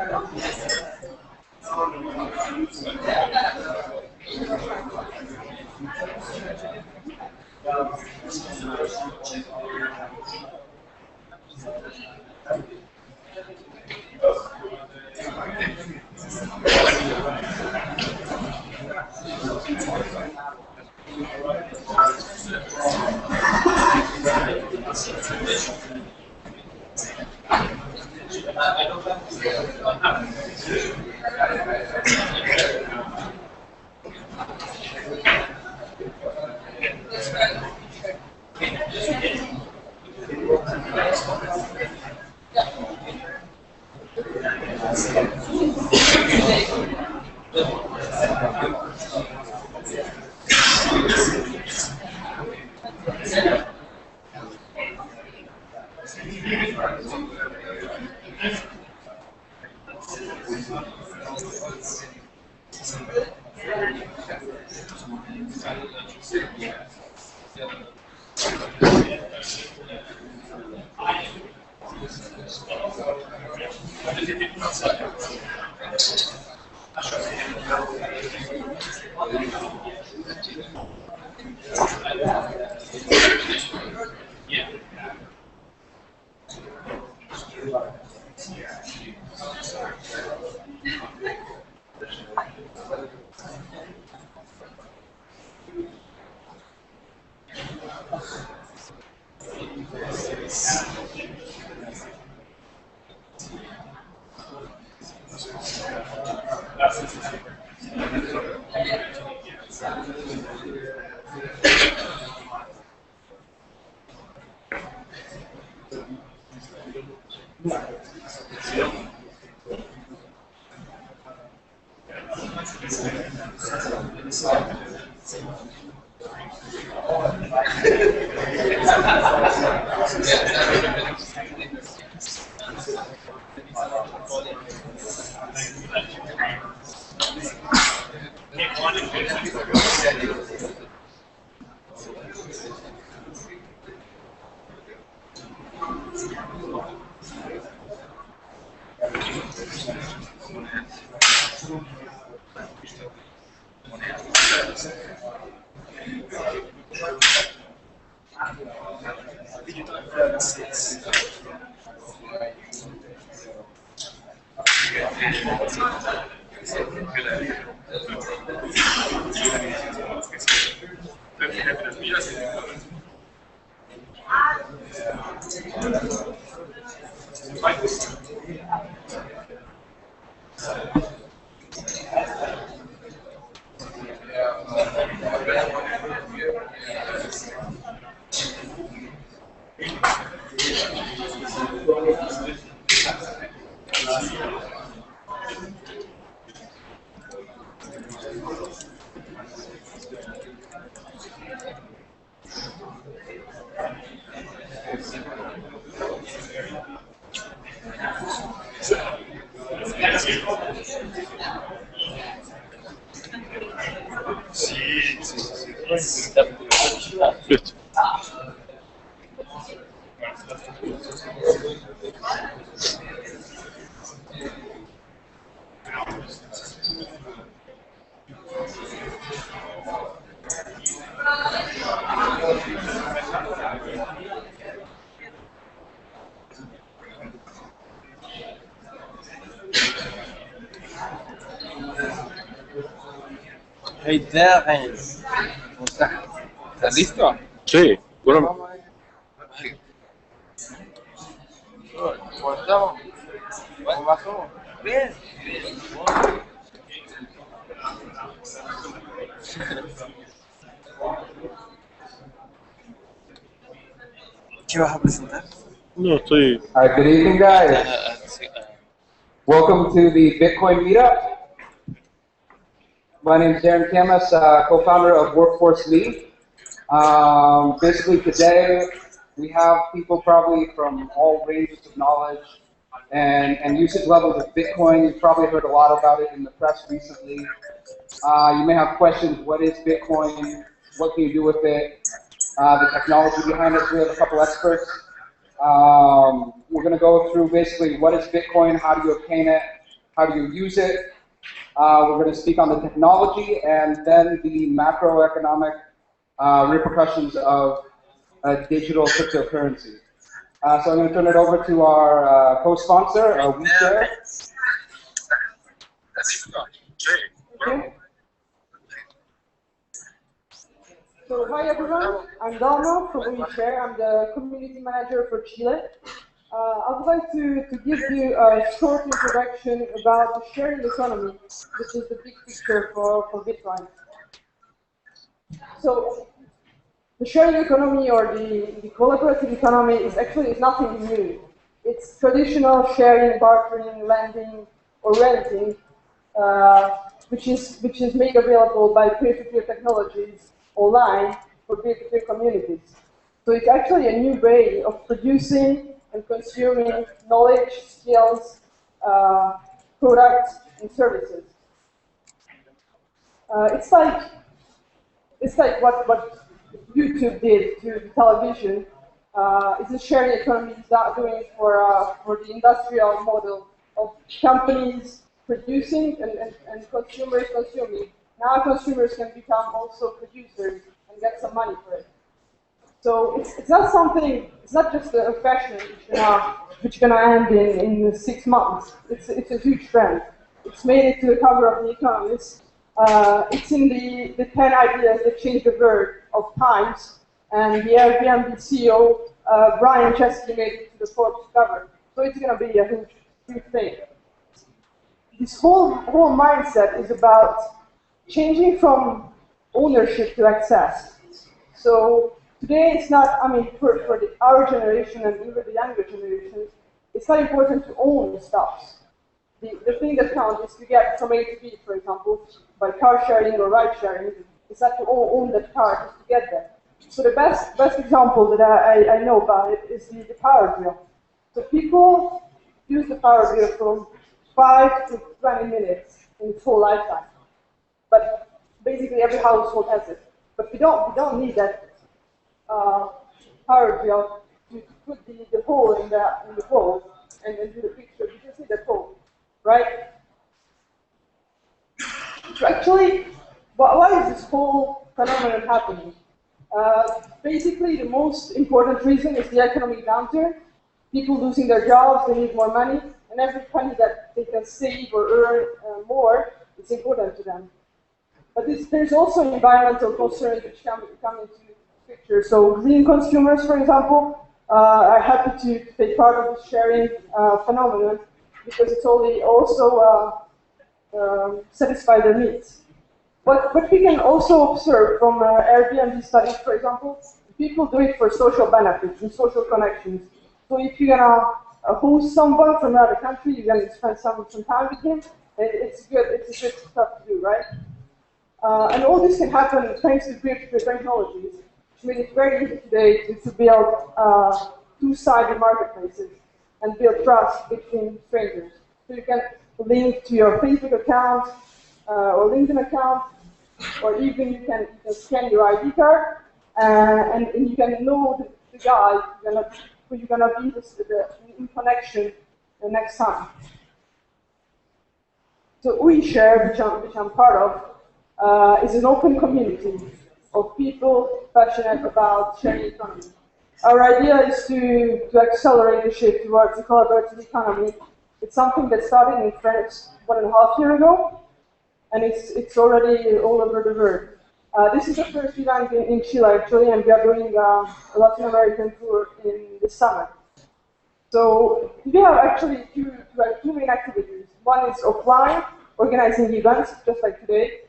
Good. Hey Darren, ¿cómo estás? ¿Estás listo? Sí, bueno, ¿Cómo estamos? ¿Cómo va todo? Bien. ¿Qué vas a presentar? no estoy. All right, good evening, guys. Welcome to the Bitcoin Meetup. My name is Darren Camas, co-founder of Workforce Me. Basically, today we have people probably from all ranges of knowledge and usage levels of Bitcoin. You've probably heard a lot about it in the press recently. You may have questions: what is Bitcoin? What can you do with it? The technology behind it. We have a couple experts. We're going to go through basically what is Bitcoin, how do you obtain it, how do you use it. We're going to speak on the technology and then the macroeconomic repercussions of a digital cryptocurrency. So I'm going to turn it over to our co-sponsor, OuiShare. Okay. So hi everyone, I'm Dalma from OuiShare. I'm the community manager for Chile. I would like to give you a short introduction about the sharing economy, which is the big picture for Bitcoin. So the sharing economy or the collaborative economy is actually nothing new. It's traditional sharing, bartering, lending, or renting, which is made available by peer-to-peer technologies online for peer-to-peer communities. So it's actually a new way of producing and consuming knowledge, skills, products, and services. It's like what YouTube did to the television. It's a sharing economy is not doing for the industrial model of companies producing and consumers consuming. Now consumers can become also producers and get some money for it. So it's not something, it's not just a fashion which is gonna end in 6 months. It's a huge trend. It's made it to the cover of The Economist. It's in the 10 ideas that changed the world of Times, and the Airbnb CEO Brian Chesky made it to the Forbes cover. So it's gonna be a huge thing. This whole mindset is about changing from ownership to access. So today it's not, I mean, for our generation and even the younger generations, it's not important to own stuff. The thing that counts is to get from A to B, for example, by car sharing or ride sharing. It's not to own that car, just to get there. So the best example that I know about it is the power bill. So people use the power bill from 5 to 20 minutes in its whole lifetime. But basically every household has it. But we don't need that power bill to put the hole in the bowl and then do the picture. You can see that hole, right? So actually, why is this whole phenomenon happening? Basically, the most important reason is the economic downturn. People losing their jobs, they need more money, and every penny that they can save or earn more is important to them. But there's also environmental concerns which come into the picture. So green consumers, for example, are happy to take part of the sharing phenomenon because it's also satisfy their needs. But we can also observe from Airbnb studies, for example, people do it for social benefits and social connections. So if you're gonna host someone from another country, you're gonna spend some time with him, it's good. It's a good stuff to do, right? And all this can happen thanks to peer-to-peer technologies, which made it very easy today to build two-sided marketplaces and build trust between strangers. So you can link to your Facebook account or LinkedIn account, or even you can scan your ID card and you can know the guy who you're gonna be in connection the next time. So OuiShare, which I'm part of, is an open community of people passionate about sharing economy. Our idea is to accelerate the shift towards the collaborative economy. It's something that started in France 1.5 years ago, and it's already all over the world. This is the first event in Chile, actually, and we are doing a Latin American tour in the summer. So we have actually two main activities. One is offline, organizing events, just like today,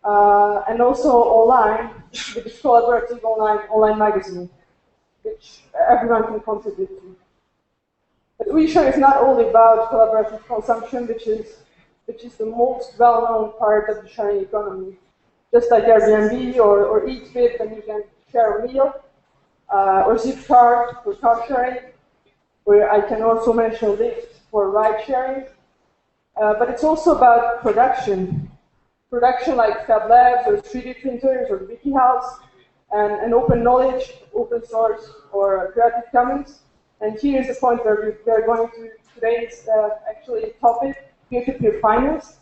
and also online, with this collaborative online magazine, which everyone can contribute to. But OuiShare is not only about collaborative consumption, which is the most well-known part of the sharing economy. Just like Airbnb or EatFit, and you can share a meal, or Zipcar for car sharing, where I can also mention Lyft for ride sharing. But it's also about production like Fab Labs or 3D printers or WikiHouse, and open knowledge, open source, or Creative Commons. And here is the point where we are going to today's actually topic, peer-to-peer finance.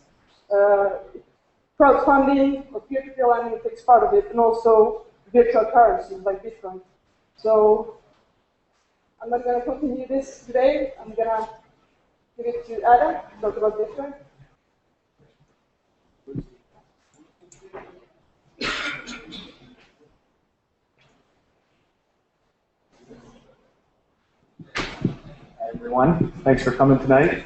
Crowdfunding or peer-to-peer lending takes part of it, and also virtual currencies like Bitcoin. So I'm not going to continue this today. I'm going to give it to Adam to talk about Bitcoin. Hi everyone, thanks for coming tonight.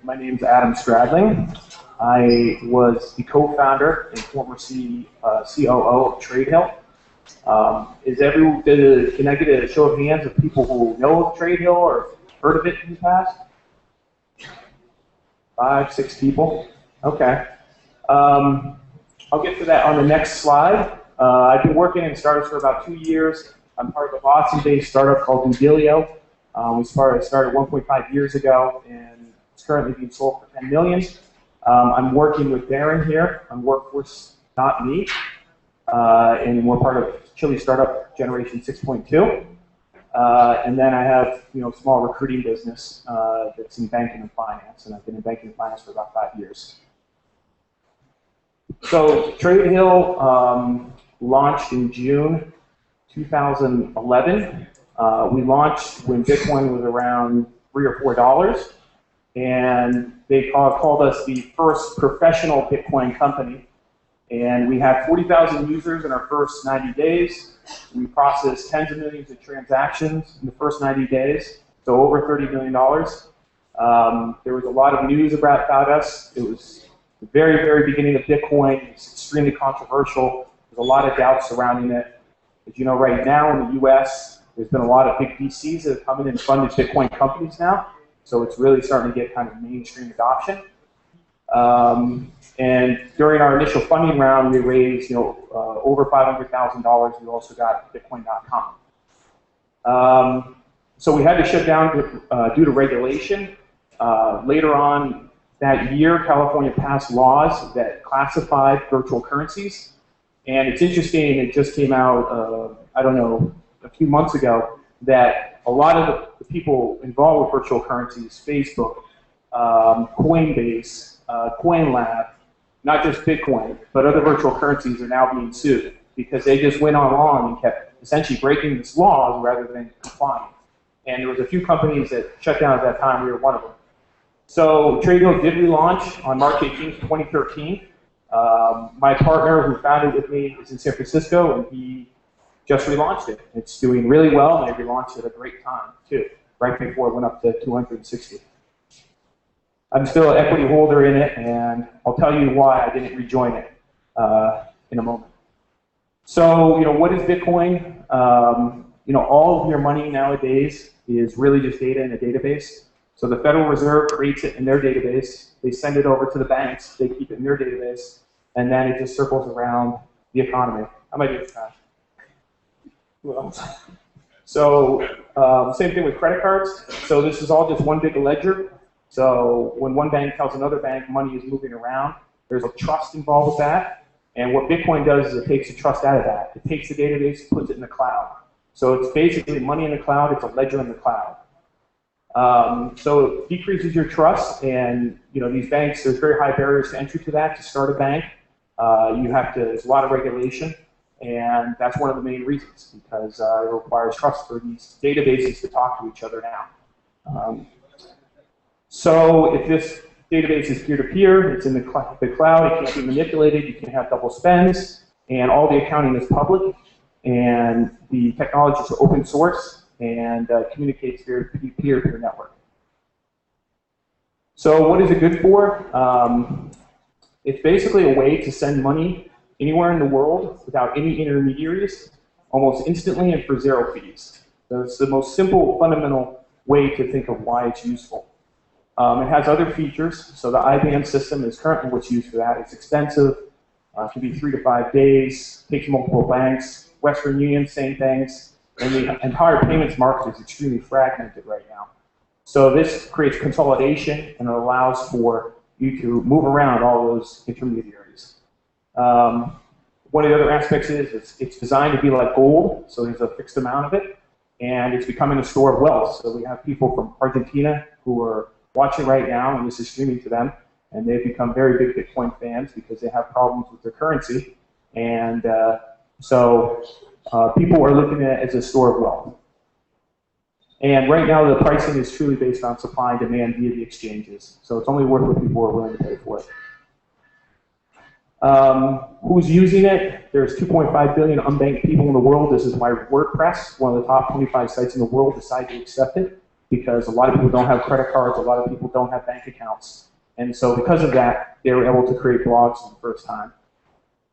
My name is Adam Stradling. I was the co-founder and former COO of TradeHill. Can I get a show of hands of people who know of TradeHill or heard of it in the past? 5, 6 people. Okay. I'll get to that on the next slide. I've been working in startups for about 2 years. I'm part of a Boston-based startup called Uday. We started 1.5 years ago, and it's currently being sold for $10 million. I'm working with Darren here on Workforce Not Me, and we're part of Chile startup generation 6.2. And then I have a small recruiting business that's in banking and finance, and I've been in banking and finance for about 5 years. So TradeHill launched in June 2011. We launched when Bitcoin was around $3 or $4. And they called us the first professional Bitcoin company. And we had 40,000 users in our first 90 days. We processed tens of millions of transactions in the first 90 days, so over $30 million. There was a lot of news about us. It was the very, very beginning of Bitcoin. It's extremely controversial. There's a lot of doubt surrounding it. As you know, right now in the US, there's been a lot of big VCs that have come in and funded Bitcoin companies now. So it's really starting to get kind of mainstream adoption. And during our initial funding round, we raised over $500,000. We also got Bitcoin.com. So we had to shut down due to regulation. Later on that year, California passed laws that classified virtual currencies. And it's interesting, it just came out, I don't know, a few months ago, that a lot of the people involved with virtual currencies, Facebook, Coinbase, CoinLab, not just Bitcoin, but other virtual currencies are now being sued because they just went along and kept essentially breaking these laws rather than complying. And there was a few companies that shut down at that time. We were one of them. So TradeHill did relaunch on March 18th, 2013. My partner who founded with me is in San Francisco, and he just relaunched it. It's doing really well, and they relaunched it at a great time, too, right before it went up to 260. I'm still an equity holder in it, and I'll tell you why I didn't rejoin it in a moment. So, what is Bitcoin? All of your money nowadays is really just data in a database. So the Federal Reserve creates it in their database. They send it over to the banks. They keep it in their database, and then it just circles around the economy. I might do it fast. Well, so same thing with credit cards. So this is all just one big ledger. So when one bank tells another bank money is moving around, there's a trust involved with that. And what Bitcoin does is it takes the trust out of that. It takes the database, puts it in the cloud. So it's basically money in the cloud. It's a ledger in the cloud. So it decreases your trust, and these banks, there's very high barriers to entry to that. To start a bank, there's a lot of regulation. And that's one of the main reasons, because it requires trust for these databases to talk to each other now. So if this database is peer-to-peer, it's in the cloud, it can't be manipulated, you can have double spends, and all the accounting is public, and the technology is open source, and communicates via peer-to-peer network. So what is it good for? It's basically a way to send money anywhere in the world without any intermediaries, almost instantly and for zero fees. So it's the most simple, fundamental way to think of why it's useful. It has other features. So the IBAN system is currently what's used for that. It's expensive. It can be 3 to 5 days. Takes multiple banks. Western Union, same things. And the entire payments market is extremely fragmented right now. So this creates consolidation, and it allows for you to move around all those intermediaries. One of the other aspects is it's designed to be like gold, so there's a fixed amount of it, and it's becoming a store of wealth. So we have people from Argentina who are watching right now, and this is streaming to them, and they've become very big Bitcoin fans because they have problems with their currency. And so people are looking at it as a store of wealth. And right now, the pricing is truly based on supply and demand via the exchanges. So it's only worth what people are willing to pay for it. Who's using it? There's 2.5 billion unbanked people in the world. This is why WordPress, one of the top 25 sites in the world, decided to accept it, because a lot of people don't have credit cards, a lot of people don't have bank accounts. And so because of that, they were able to create blogs for the first time.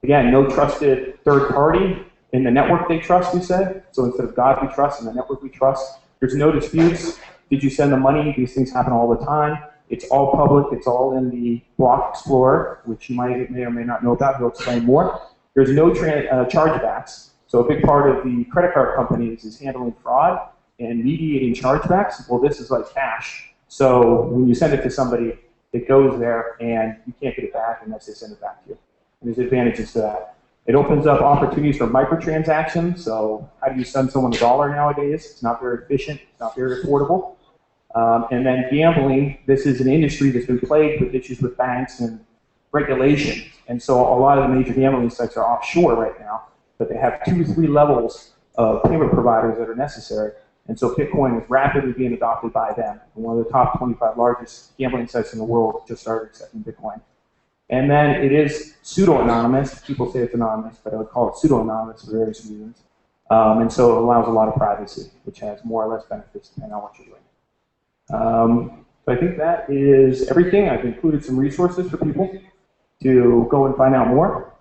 Again, no trusted third party in the network they trust, we said. So instead of God we trust and the network we trust, there's no disputes. Did you send the money? These things happen all the time. It's all public. It's all in the Block Explorer, which you may or may not know about. He'll explain more. There's no chargebacks. So a big part of the credit card companies is handling fraud and mediating chargebacks. Well, this is like cash. So when you send it to somebody, it goes there, and you can't get it back unless they send it back to you. And there's advantages to that. It opens up opportunities for microtransactions. So how do you send someone $1 nowadays? It's not very efficient. It's not very affordable. And then gambling, this is an industry that's been plagued with issues with banks and regulations. And so a lot of the major gambling sites are offshore right now, but they have 2 to 3 levels of payment providers that are necessary. And so Bitcoin is rapidly being adopted by them. And one of the top 25 largest gambling sites in the world just started accepting Bitcoin. And then it is pseudo-anonymous. People say it's anonymous, but I would call it pseudo-anonymous for various reasons. And so it allows a lot of privacy, which has more or less benefits depending on what you're doing. So I think that is everything. I've included some resources for people to go and find out more.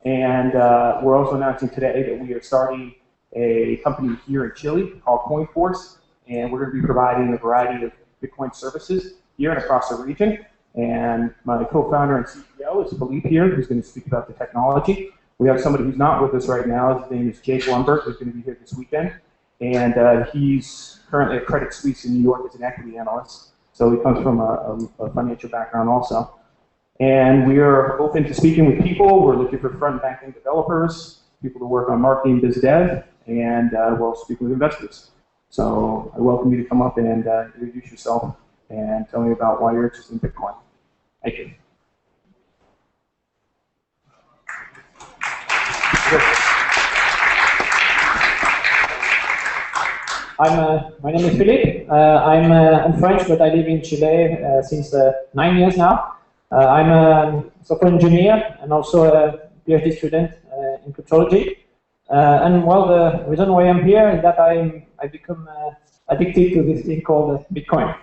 And we're also announcing today that we are starting a company here in Chile called CoinForce, and we're going to be providing a variety of Bitcoin services here and across the region. And my co-founder and CEO is Philippe here, who's going to speak about the technology. We have somebody who's not with us right now. His name is Jake Lumberg, who's going to be here this weekend. And he's currently at Credit Suisse in New York as an equity analyst. So he comes from a financial background also. And we are open to speaking with people. We're looking for front and back end developers, people to work on marketing, biz dev, and we'll speak with investors. So I welcome you to come up and introduce yourself and tell me about why you're interested in Bitcoin. Thank you. My name is Philippe. I'm French, but I live in Chile since 9 years now. I'm a software engineer and also a PhD student in cryptology. And well, the reason why I'm here is that I've become addicted to this thing called Bitcoin.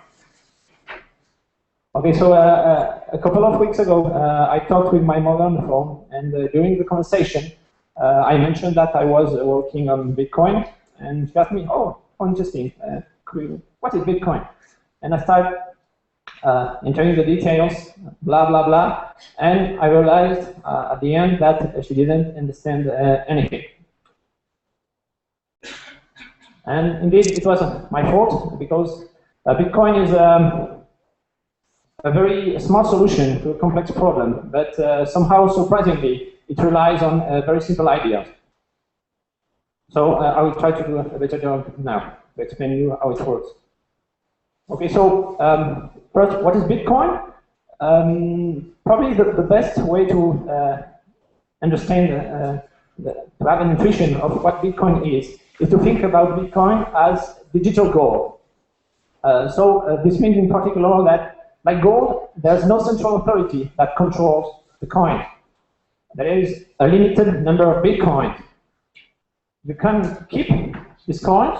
Okay, so a couple of weeks ago, I talked with my mother on the phone, and during the conversation, I mentioned that I was working on Bitcoin, and she asked me, "Oh, interesting. What is Bitcoin?" And I started entering the details, blah, blah, blah, and I realized at the end that she didn't understand anything. And indeed, it was my fault, because Bitcoin is a very small solution to a complex problem, but somehow, surprisingly, it relies on very simple ideas. So I will try to do a better job now to explain to you how it works. Okay, so first, what is Bitcoin? Probably the best way to understand, to have an intuition of what Bitcoin is to think about Bitcoin as digital gold. So this means in particular that, like gold, there's no central authority that controls the coin. There is a limited number of Bitcoins. You can keep these coins,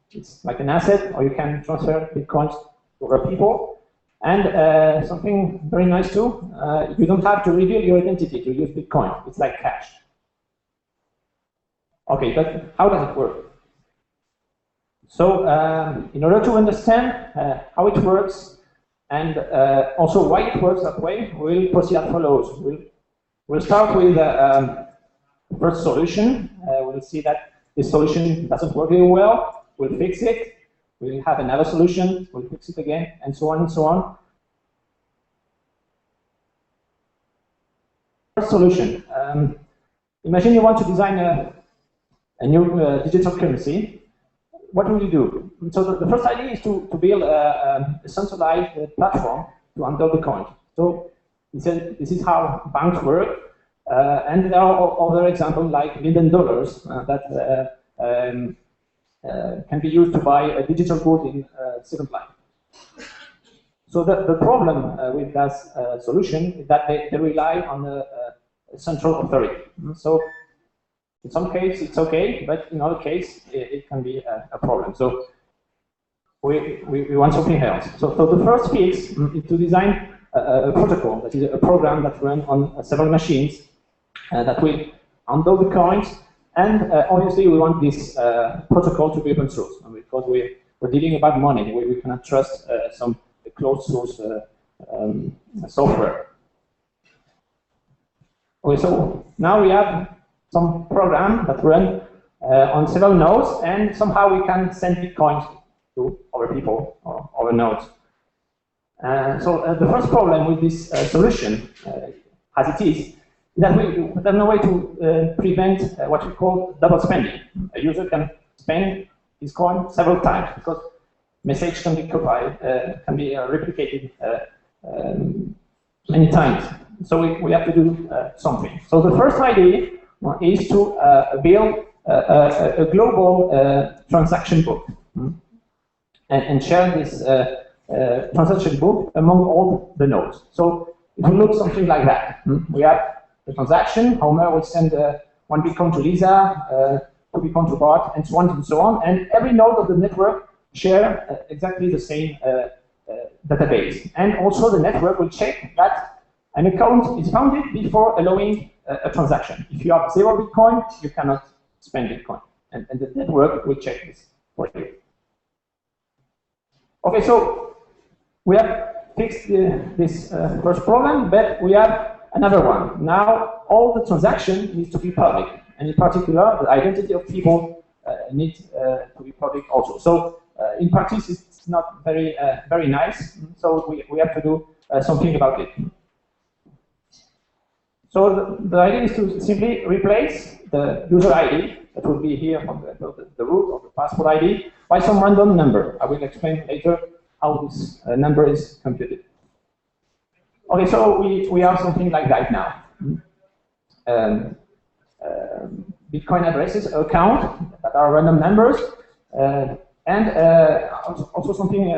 it's like an asset, or you can transfer Bitcoins to other people. And something very nice too, you don't have to reveal your identity to use Bitcoin. It's like cash. Okay, but how does it work? So in order to understand how it works, and also why it works that way, we'll proceed as follows. We'll start with the first solution. We'll see that this solution doesn't work very well. We'll fix it. We'll have another solution. We'll fix it again, and so on and so on. First solution. Imagine you want to design a new digital currency. what will you do? So the first idea is to build a centralized platform to handle the coins. So this is how banks work, and there are other examples like Linden dollars that can be used to buy a digital good in Second Life. So the problem with that solution is that they rely on a central authority. So in some cases it's okay, but in other cases it can be a problem. So we want something else. So the first fix is to design a protocol, that is a program that runs on several machines that will handle the coins, and obviously we want this protocol to be open source, because we're dealing about money. We cannot trust some closed source software. Okay, so now we have some program that run on several nodes, and somehow we can send Bitcoins to other people or other nodes. So the first problem with this solution, as it is that we have no way to prevent what we call double spending. A user can spend his coin several times because message can be copied, can be replicated many times. So we have to do something. So the first idea is to build a global transaction book and share this transaction book among all the nodes. So it will look something like that. We have the transaction, Homer will send one Bitcoin to Lisa, 2 Bitcoin to Bart, and so on and so on. And every node of the network share exactly the same database. And also the network will check that an account is founded before allowing a transaction. If you have 0 Bitcoin, you cannot spend Bitcoin. And the network will check this for you. Okay, so we have fixed this first problem, but we have another one. Now, all the transaction needs to be public, and in particular, the identity of people needs to be public also. So, in practice, it's not very very nice. So we have to do something about it. So the idea is to simply replace the user ID that will be here on the root of the passport ID by some random number. I will explain later how this number is computed. Okay, so we have something like that now. Bitcoin addresses account that are random numbers, and also something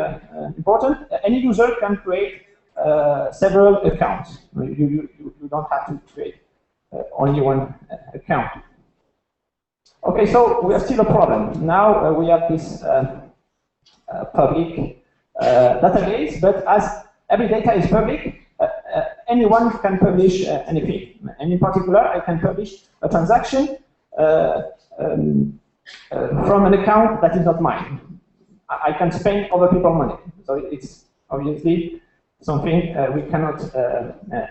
important. Any user can create several accounts. You don't have to create only one account. Okay, so we have still a problem. Now we have this public database, but as every data is public, anyone can publish anything. And in particular, I can publish a transaction from an account that is not mine. I can spend other people's money. So it's obviously something we cannot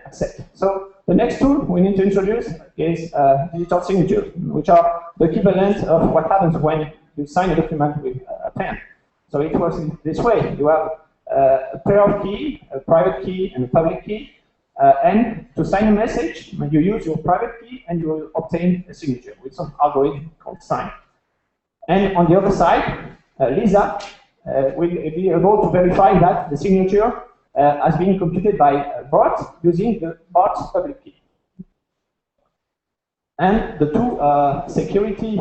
accept. So the next tool we need to introduce is digital signatures, which are the equivalent of what happens when you sign a document with a pen. So it works in this way. You have a pair of keys, a private key and a public key. And to sign a message, you use your private key and you will obtain a signature with some algorithm called sign. And on the other side, Lisa will be able to verify that the signature has been computed by a bot using the bot's public key. And the two security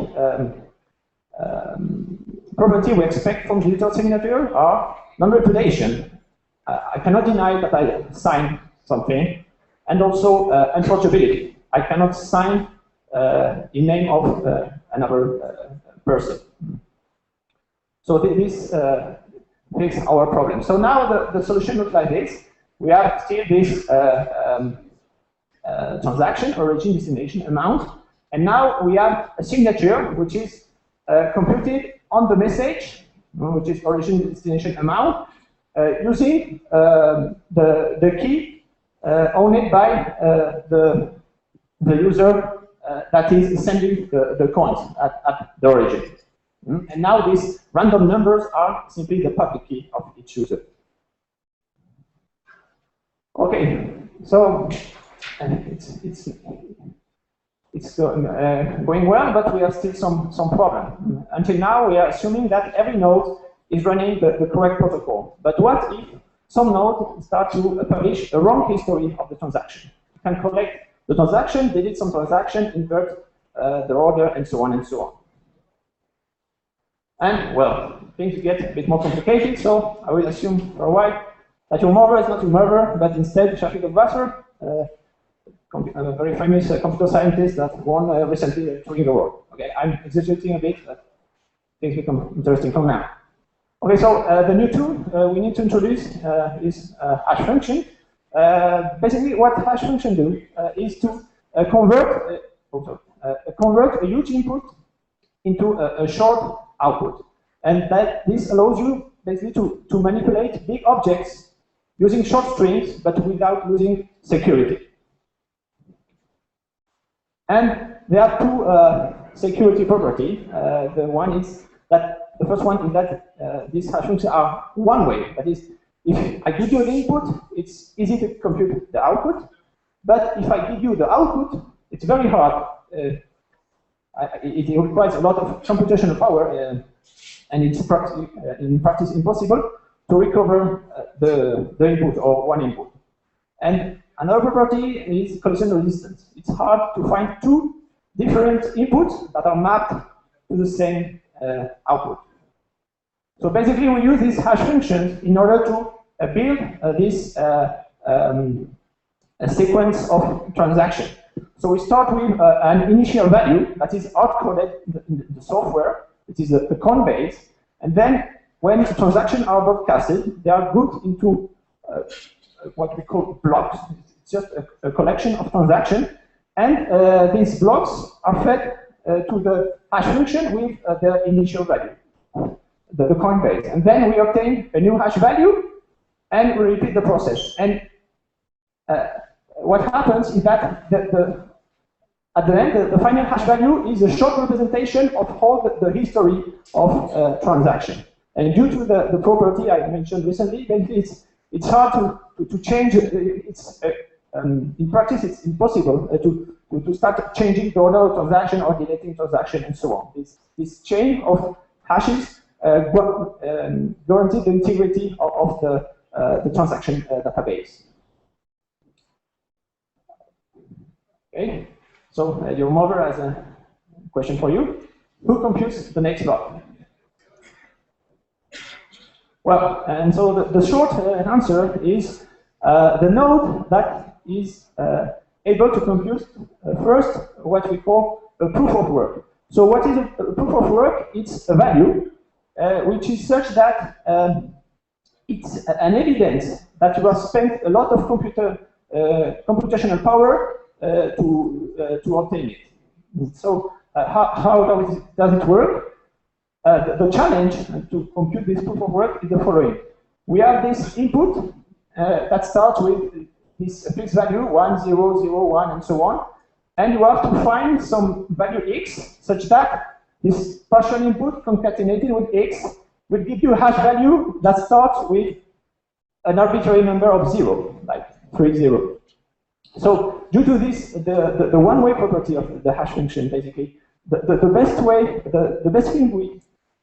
property we expect from digital signature are non-repudiation. I cannot deny that I signed something, and also unforgeability. I cannot sign in name of another person. So this fixes our problem. So now the solution looks like this. We have still this transaction, origin, destination, amount, and now we have a signature which is computed on the message, which is origin, destination, amount, using the key owned by the user that is sending the coins at the origin. And now these random numbers are simply the public key of each user. it's it's going well, but we have still some problem. Until now, we are assuming that every node is running the correct protocol. But what if some node start to publish a wrong history of the transaction? You can collect the transaction, delete some transaction, invert the order, and so on and so on. And, well, things get a bit more complicated, so I will assume for a while that your mover is not your mover, but instead Shafik Vassar, a very famous computer scientist that won recently the Turing Award. Okay, I'm exaggerating a bit, but things become interesting from now. Okay, so the new tool we need to introduce is hash function. Basically, what hash function do is to convert a huge input into a short output, and that this allows you basically to manipulate big objects using short strings, but without losing security. And there are two security properties. The first one is that these hash functions are one-way. That is, if I give you the input, it's easy to compute the output. But if I give you the output, it's very hard. It requires a lot of computational power, and it's in practice impossible to recover the input or one input. And another property is collision resistance. It's hard to find two different inputs that are mapped to the same output. So basically, we use these hash functions in order to build this a sequence of transactions. So we start with an initial value that is hard-coded in the software. It is a coin base. And then when transactions are broadcasted, they are grouped into what we call blocks. It's just a collection of transactions. And these blocks are fed to the hash function with their initial value, the coin base. And then we obtain a new hash value, and we repeat the process. And what happens is that at the end, the final hash value is a short representation of all the history of transaction. And due to the property I mentioned recently, it's hard to change. In practice, it's impossible to start changing the order of transaction or deleting transaction and so on. This chain of hashes guarantees the integrity of the transaction database. Okay, so your mover has a question for you. Who computes the next block? Well, and so the short answer is the node that is able to compute first what we call a proof of work. So what is a proof of work? It's a value which is such that it's an evidence that you have spent a lot of computational power to obtain it. So how does it work? The challenge to compute this proof of work is the following. We have this input that starts with this fixed value, 1, 0, 0, 1, and so on. And you have to find some value x such that this partial input concatenated with x will give you a hash value that starts with an arbitrary number of 0, like 3, 0. So due to this, the one-way property of the hash function, basically, the best way, the best thing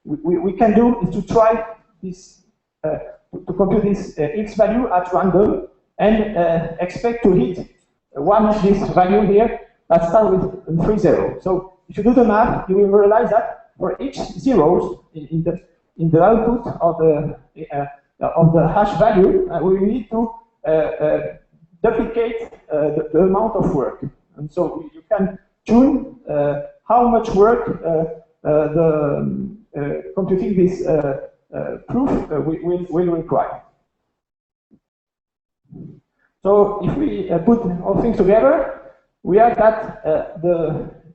we can do is to try this, to compute this x value at random and expect to hit one of these value here that start with 3, 0. So if you do the math, you will realize that for each zeros in the output of the hash value, we need to duplicate the amount of work. And so you can tune how much work computing this proof will require. So if we put all things together, we have that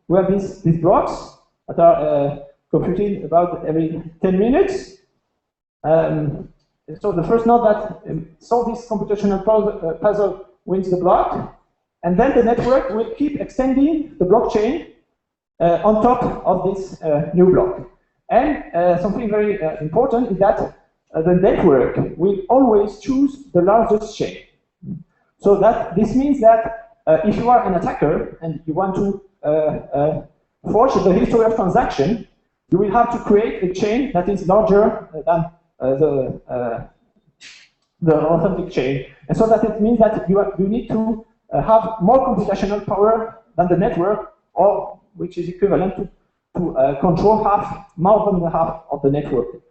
we have these blocks that are computed about every 10 minutes. So the first node that solves this computational puzzle wins the block, and then the network will keep extending the blockchain on top of this new block. And something very important is that the network will always choose the largest chain. So that this means that if you are an attacker and you want to forge the history of transaction, you will have to create a chain that is larger than the authentic chain. And so that it means that you need to have more computational power than the network, or which is equivalent to control more than the half of the network.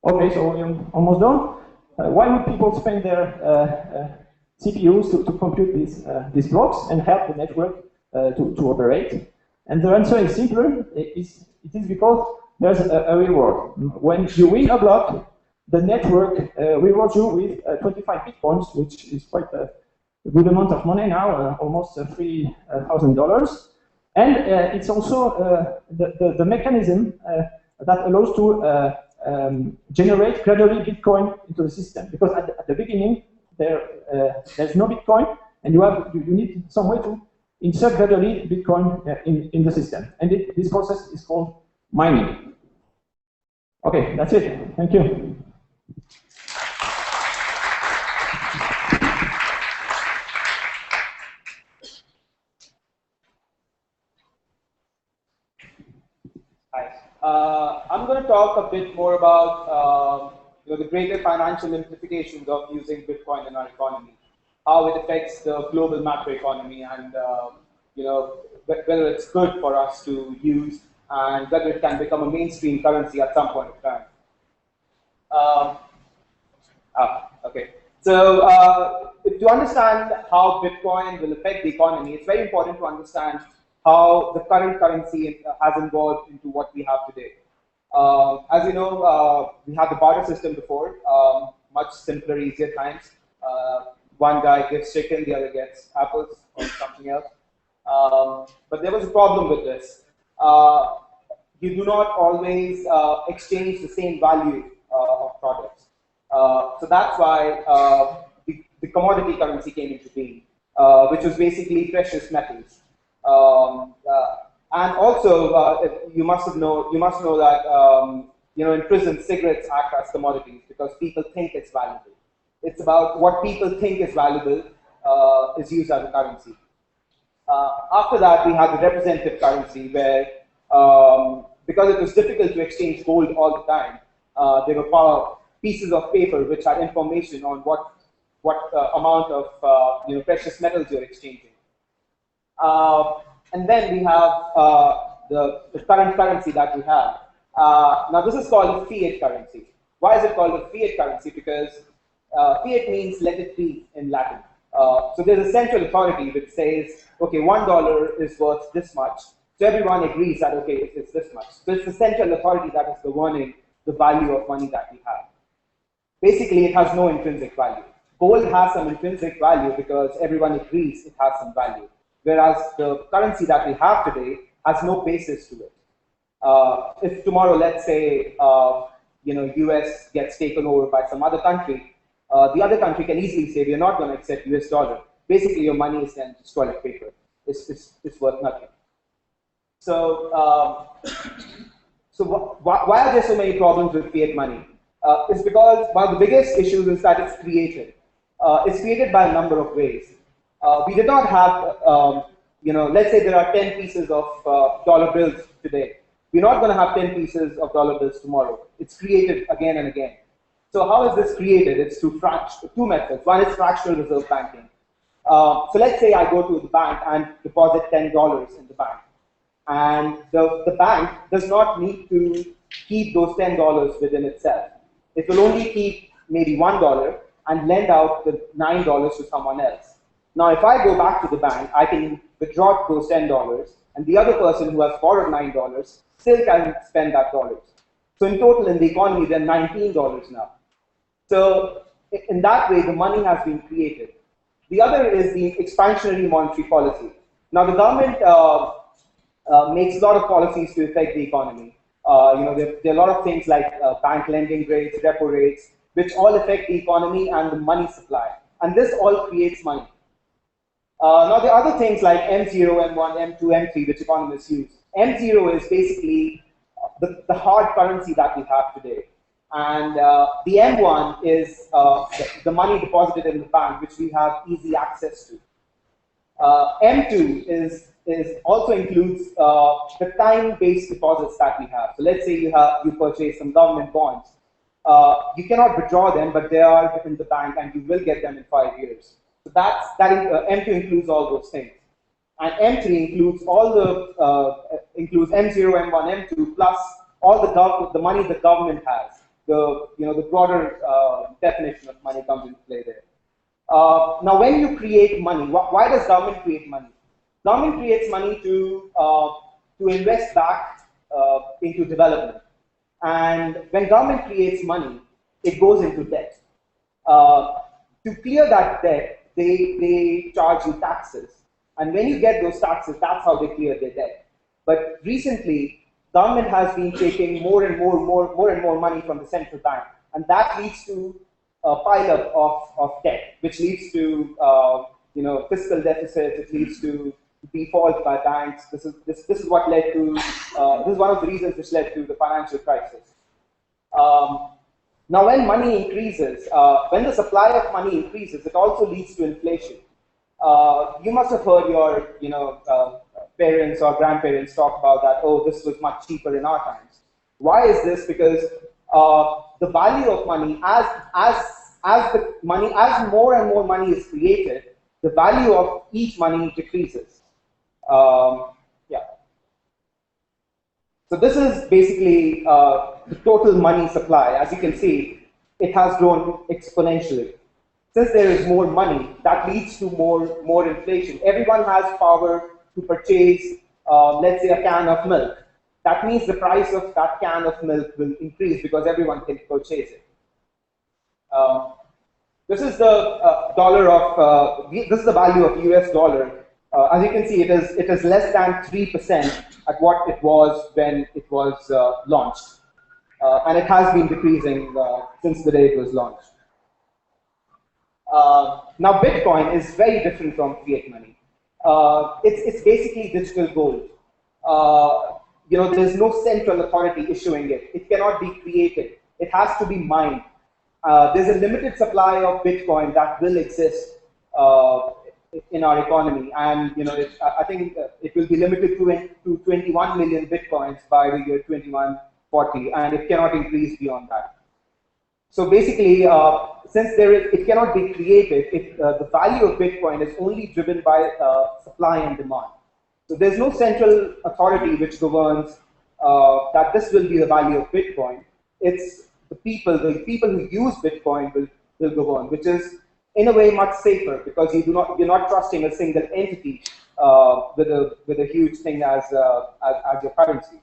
Okay, so we're almost done. Why would people spend their CPUs to compute these blocks and help the network to operate? And the answer is simpler. It is because there's a reward. When you win a block, the network rewards you with 25 bitcoins, which is quite a good amount of money now, almost $3,000. And it's also the mechanism that allows to generate gradually Bitcoin into the system. Because at the beginning, there's no Bitcoin, and you need some way to insert gradually Bitcoin in the system. And this process is called mining. Okay, that's it. Thank you. I'm going to talk a bit more about the greater financial implications of using Bitcoin in our economy, how it affects the global macroeconomy, and whether it's good for us to use and whether it can become a mainstream currency at some point of time. Okay. So to understand how Bitcoin will affect the economy, it's very important to understand how the current currency has evolved into what we have today. As you know, we had the barter system before, much simpler, easier times. One guy gives chicken, the other gets apples or something else. But there was a problem with this. You do not always exchange the same value of products. So that's why the commodity currency came into being, which was basically precious metals. And also, you must know that in prison, cigarettes act as commodities because people think it's valuable. It's about what people think is valuable is used as a currency. After that, we had the representative currency, where because it was difficult to exchange gold all the time, there were pieces of paper which had information on what amount of precious metals you're exchanging. And then we have the current currency that we have. Now this is called a fiat currency. Why is it called a fiat currency? Because fiat means let it be in Latin. So there's a central authority which says, okay, $1 is worth this much. So everyone agrees that, okay, it's this much. So it's the central authority that is governing the value of money that we have. Basically, it has no intrinsic value. Gold has some intrinsic value because everyone agrees it has some value. Whereas the currency that we have today has no basis to it. If tomorrow, let's say, US gets taken over by some other country, the other country can easily say, we're not going to accept US dollar. Basically, your money is then just toilet paper. It's worth nothing. So, why are there so many problems with fiat money? It's because one of the biggest issues is that it's created. It's created by a number of ways. We did not have, let's say there are 10 pieces of dollar bills today. We're not going to have 10 pieces of dollar bills tomorrow. It's created again and again. So how is this created? It's through two methods. One is fractional reserve banking. So let's say I go to the bank and deposit $10 in the bank. And the bank does not need to keep those $10 within itself. It will only keep maybe $1 and lend out the $9 to someone else. Now, if I go back to the bank, I can withdraw those $10, and the other person who has borrowed $9 still can spend that $. So in total, in the economy, there are $19 now. So in that way, the money has been created. The other is the expansionary monetary policy. Now, the government makes a lot of policies to affect the economy. There are a lot of things like bank lending rates, repo rates, which all affect the economy and the money supply. And this all creates money. Now, there are other things like M0, M1, M2, M3, which economists use. M0 is basically the hard currency that we have today. And the M1 is the money deposited in the bank, which we have easy access to. M2 also includes the time-based deposits that we have. So let's say you purchase some government bonds. You cannot withdraw them, but they are in the bank, and you will get them in 5 years. So M2 includes all those things, and M3 includes all the includes M0, M1, M2 plus all the money the government has. The broader definition of money comes into play there. Now, when you create money, why does government create money? Government creates money to invest back into development. And when government creates money, it goes into debt. To clear that debt, they charge you taxes. And when you get those taxes, that's how they clear their debt. But recently, government has been taking more and more money from the central bank. And that leads to a pile-up of debt, which leads to fiscal deficits. It leads to default by banks. This is what led to this is one of the reasons which led to the financial crisis. Now, when money increases, when the supply of money increases, it also leads to inflation. You must have heard your parents or grandparents talk about that. Oh, this was much cheaper in our times. Why is this? Because the value of money, as more and more money is created, the value of each money decreases. Yeah. So this is basically the total money supply. As you can see, it has grown exponentially. Since there is more money, that leads to more inflation. Everyone has power to purchase, let's say, a can of milk. That means the price of that can of milk will increase because everyone can purchase it. This is the this is the value of US dollar. As you can see, it is less than 3% at what it was when it was launched, and it has been decreasing since the day it was launched. Now, Bitcoin is very different from fiat money. It's basically digital gold. There's no central authority issuing it. It cannot be created. It has to be mined. There's a limited supply of Bitcoin that will exist in our economy, and I think it will be limited to 21 million Bitcoins by the year 2140, and it cannot increase beyond that. So basically, since it cannot be created, the value of Bitcoin is only driven by supply and demand. So there's no central authority which governs that this will be the value of Bitcoin. It's the people who use Bitcoin will govern, which is in a way much safer because you're not trusting a single entity with a huge thing as your currency.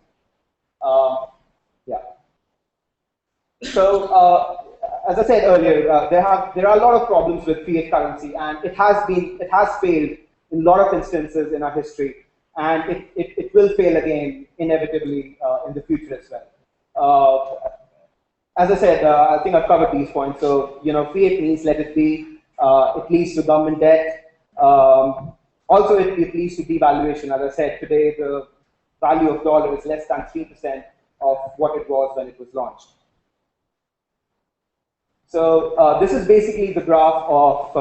Yeah. So as I said earlier, there are a lot of problems with fiat currency, and it has failed in a lot of instances in our history, and it will fail again inevitably in the future as well. As I said, I think I've covered these points. So fiat means let it be. It leads to government debt. Also, it leads to devaluation. As I said, today the value of dollar is less than 3% of what it was when it was launched. So this is basically the graph of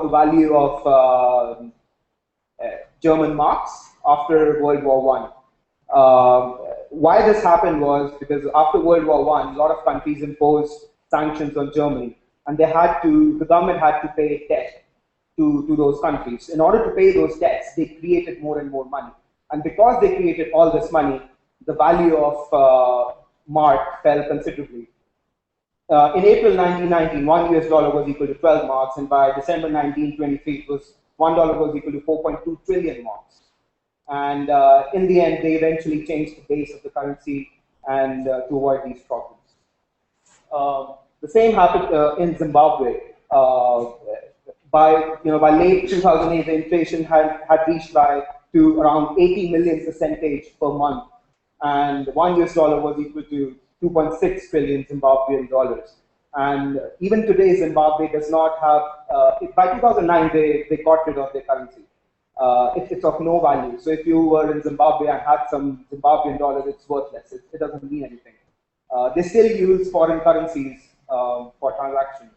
the value of German marks after World War I. Why this happened was because after World War I, a lot of countries imposed sanctions on Germany, and the government had to pay debt to those countries. In order to pay those debts, they created more and more money. And because they created all this money, the value of mark fell considerably. In April 1919, $1 was equal to 12 marks, and by December 1923, $1 was equal to 4.2 trillion marks. And in the end, they eventually changed the base of the currency and to avoid these problems. The same happened in Zimbabwe. By late 2008, the inflation had reached to around 80 million percentage per month, and $1 was equal to 2.6 trillion Zimbabwean dollars. And even today, Zimbabwe does not have. By 2009, they got rid of their currency. It's of no value. So if you were in Zimbabwe and had some Zimbabwean dollars, it's worthless. It doesn't mean anything. They still use foreign currencies for transactions.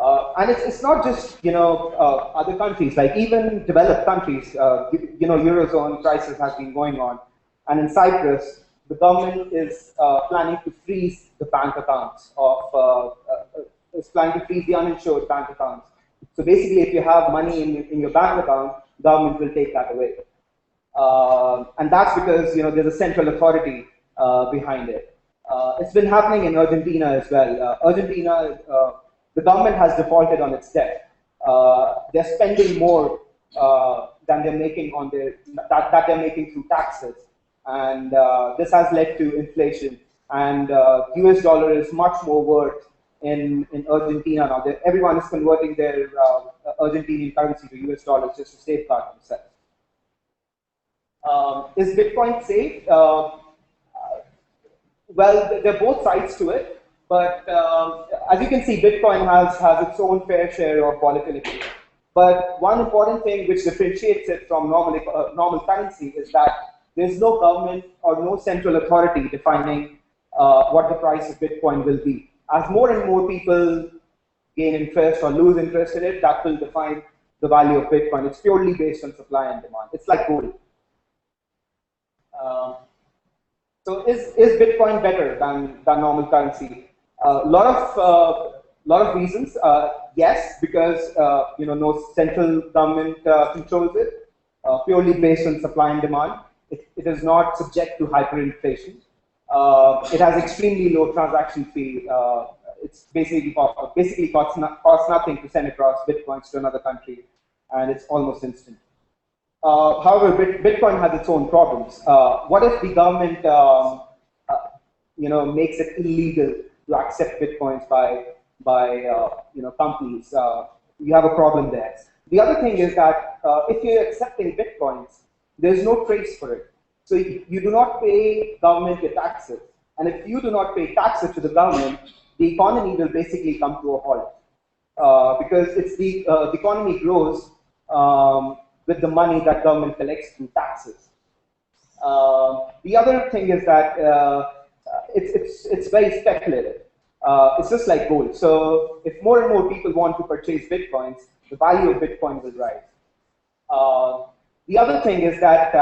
And it's not just other countries, like even developed countries. Eurozone crisis has been going on, and in Cyprus, the government is planning to freeze the bank accounts of is planning to freeze the uninsured bank accounts. So basically, if you have money in your bank account, government will take that away, and that's because there's a central authority behind it. It's been happening in Argentina as well. Argentina. The government has defaulted on its debt. They're spending more than they're making on that they're making through taxes, and this has led to inflation. And US dollar is much more worth in Argentina now. Everyone is converting their Argentinian currency to US dollars just to safeguard themselves. Is Bitcoin safe? Well, there are both sides to it. But as you can see, Bitcoin has its own fair share of volatility. But one important thing which differentiates it from normal currency is that there's no government or no central authority defining what the price of Bitcoin will be. As more and more people gain interest or lose interest in it, that will define the value of Bitcoin. It's purely based on supply and demand. It's like gold. So is Bitcoin better than normal currency? Lot of reasons. Yes, because no central government controls it. Purely based on supply and demand. It is not subject to hyperinflation. It has extremely low transaction fee. It's basically costs nothing to send across bitcoins to another country, and it's almost instant. However, Bitcoin has its own problems. What if the government makes it illegal to accept bitcoins by companies? You have a problem there. The other thing is that if you're accepting bitcoins, there's no trace for it. So you do not pay government your taxes, and if you do not pay taxes to the government, the economy will basically come to a halt because it's the economy grows with the money that government collects through taxes. The other thing is that it's very speculative. It's just like gold. So if more and more people want to purchase bitcoins, the value of Bitcoin will rise. The other thing is that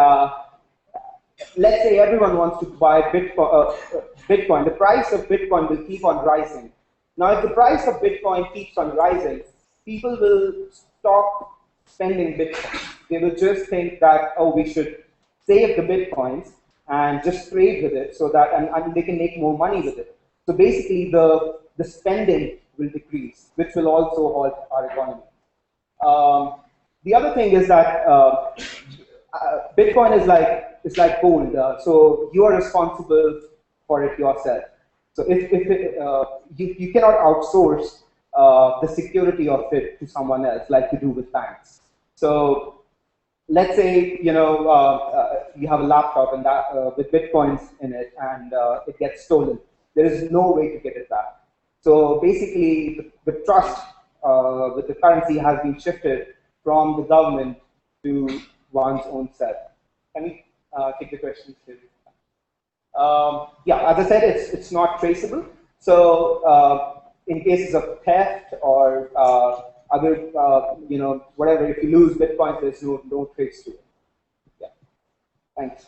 let's say everyone wants to buy Bitcoin. The price of Bitcoin will keep on rising. Now, if the price of Bitcoin keeps on rising, people will stop spending Bitcoin. They will just think that, oh, we should save the Bitcoins and just trade with it so that, and they can make more money with it. So basically, the spending will decrease, which will also halt our economy. The other thing is that Bitcoin is like gold, so you are responsible for it yourself. So if you cannot outsource the security of it to someone else, like you do with banks. So let's say you have a laptop and that with bitcoins in it, and it gets stolen. There is no way to get it back. So basically, the trust with the currency has been shifted from the government to one's own self. Can we take the questions here? Yeah, as I said, it's not traceable. So in cases of theft or other, whatever, if you lose Bitcoin, there's no trace to it. Yeah. Thanks.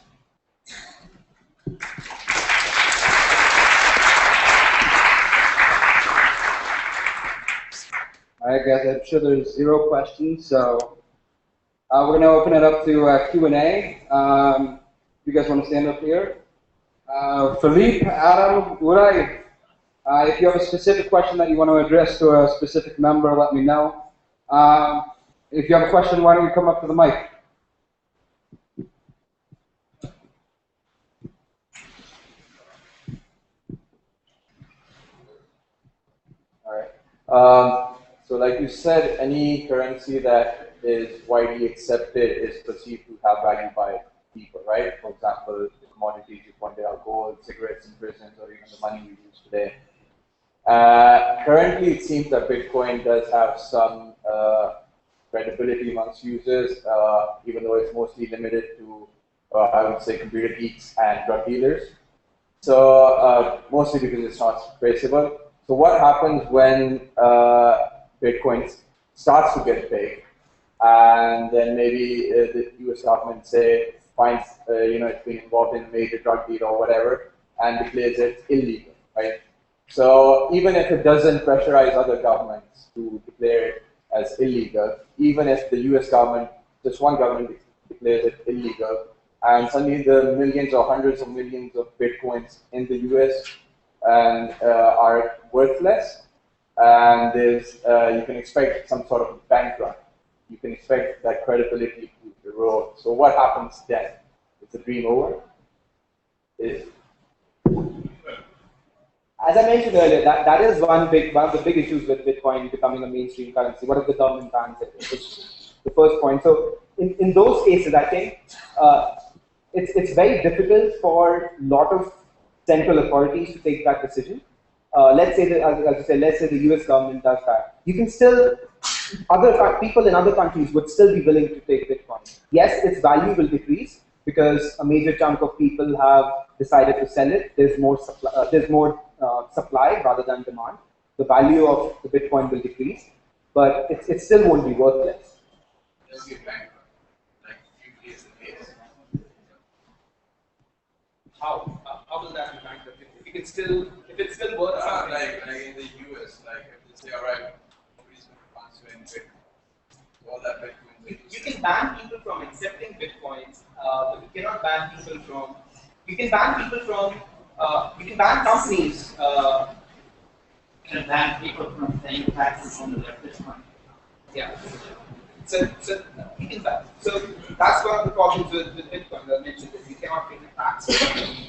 All right, guys, I'm sure there's 0 questions, so we're going to open it up to Q&A. You guys want to stand up here? Philippe, Adam, Uday, if you have a specific question that you want to address to a specific member, let me know. If you have a question, why don't you come up to the mic? All right. So like you said, any currency that is widely accepted is perceived to have value by people, right? For example, the commodities you pointed out, gold, cigarettes in prisons, or even the money we use today. Currently, it seems that Bitcoin does have some credibility amongst users, even though it's mostly limited to, I would say, computer geeks and drug dealers. So mostly because it's not traceable. So what happens when Bitcoin starts to get big, and then maybe the US government finds it's been involved in a major drug deal or whatever, and declares it illegal, right? So even if it doesn't pressurize other governments to declare it as illegal, even if the US government, just one government declares it illegal, and suddenly the millions or hundreds of millions of Bitcoins in the US are worthless, and you can expect some sort of bank run. You can expect that credibility to erode. So what happens then? Is the dream over? As I mentioned earlier, that is one of the big issues with Bitcoin becoming a mainstream currency. What if the government bans it? It's the first point. So in those cases, I think it's very difficult for a lot of central authorities to take that decision. Let's say let's say the US government does that. You can still, people in other countries would still be willing to take Bitcoin. Yes, its value will decrease because a major chunk of people have decided to sell it. There's more supply rather than demand. The value of the Bitcoin will decrease, but it still won't be worthless. How will that be bankrupt? If it's still worth something. Like in the US, like if they say, all right, nobody's going to transfer in Bitcoin, all that Bitcoin. You can ban people from accepting Bitcoins, but you cannot ban people from. You can ban people from. You can ban companies. You can ban people from paying taxes on their Bitcoin. Yeah. So you can ban. So that's one of the problems with Bitcoin that I mentioned, that you cannot pay the tax.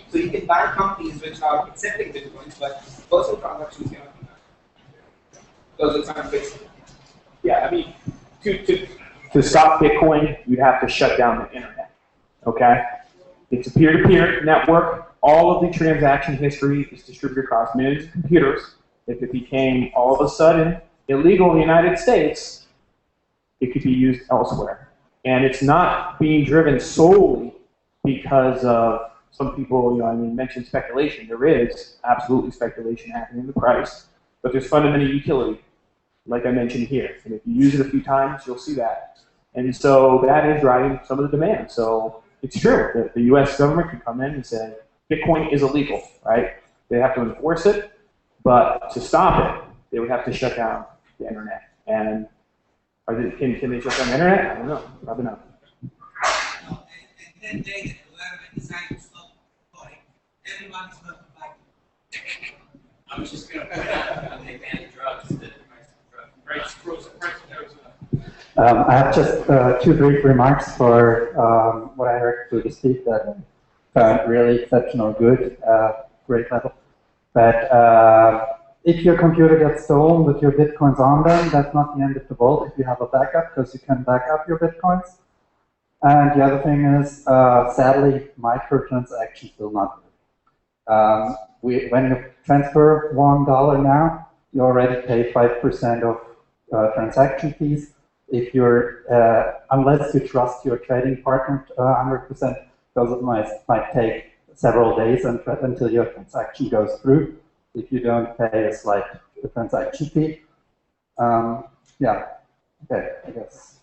So you can ban companies which are accepting Bitcoins, but personal transactions cannot be banned. Because it's unfixable. Yeah, I mean, to stop Bitcoin, you'd have to shut down the internet. Okay? It's a peer-to-peer network. All of the transaction history is distributed across millions of computers. If it became all of a sudden illegal in the United States, it could be used elsewhere. And it's not being driven solely because of some people, mentioned speculation. There is absolutely speculation happening in the price, but there's fundamental utility, like I mentioned here. And if you use it a few times, you'll see that. And so that is driving some of the demand. So it's true that the US government could come in and say, Bitcoin is illegal, right? They have to enforce it, but to stop it, they would have to shut down the internet. And can they shut down the internet? I don't know. Probably not. And then they decided to stop Bitcoin. Everybody's going to buy it. I was just going to point out when they banned drugs, the price goes up. I have just 2 brief remarks for what I heard through the speak that I found really exceptional good, great level. But if your computer gets stolen with your Bitcoins on them, that's not the end of the world if you have a backup, because you can back up your Bitcoins. And the other thing is, sadly, microtransactions will not work. When you transfer $1 now, you already pay 5% of transaction fees. If you're, unless you trust your trading partner 100%, because it might take several days until your transaction goes through. If you don't pay a slight transaction fee, yeah, okay, I guess.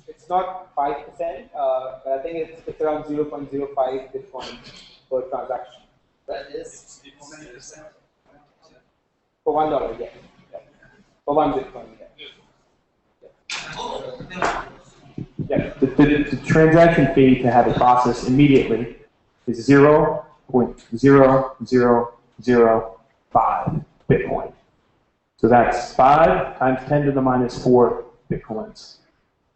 It's not 5%, but I think it's around 0.05 Bitcoin per transaction. That is how many percent? For $1, yeah. For 1 Bitcoin, Yeah, the transaction fee to have it processed immediately is 0.0005 Bitcoin. So that's 5 times 10 to the minus 4 Bitcoins.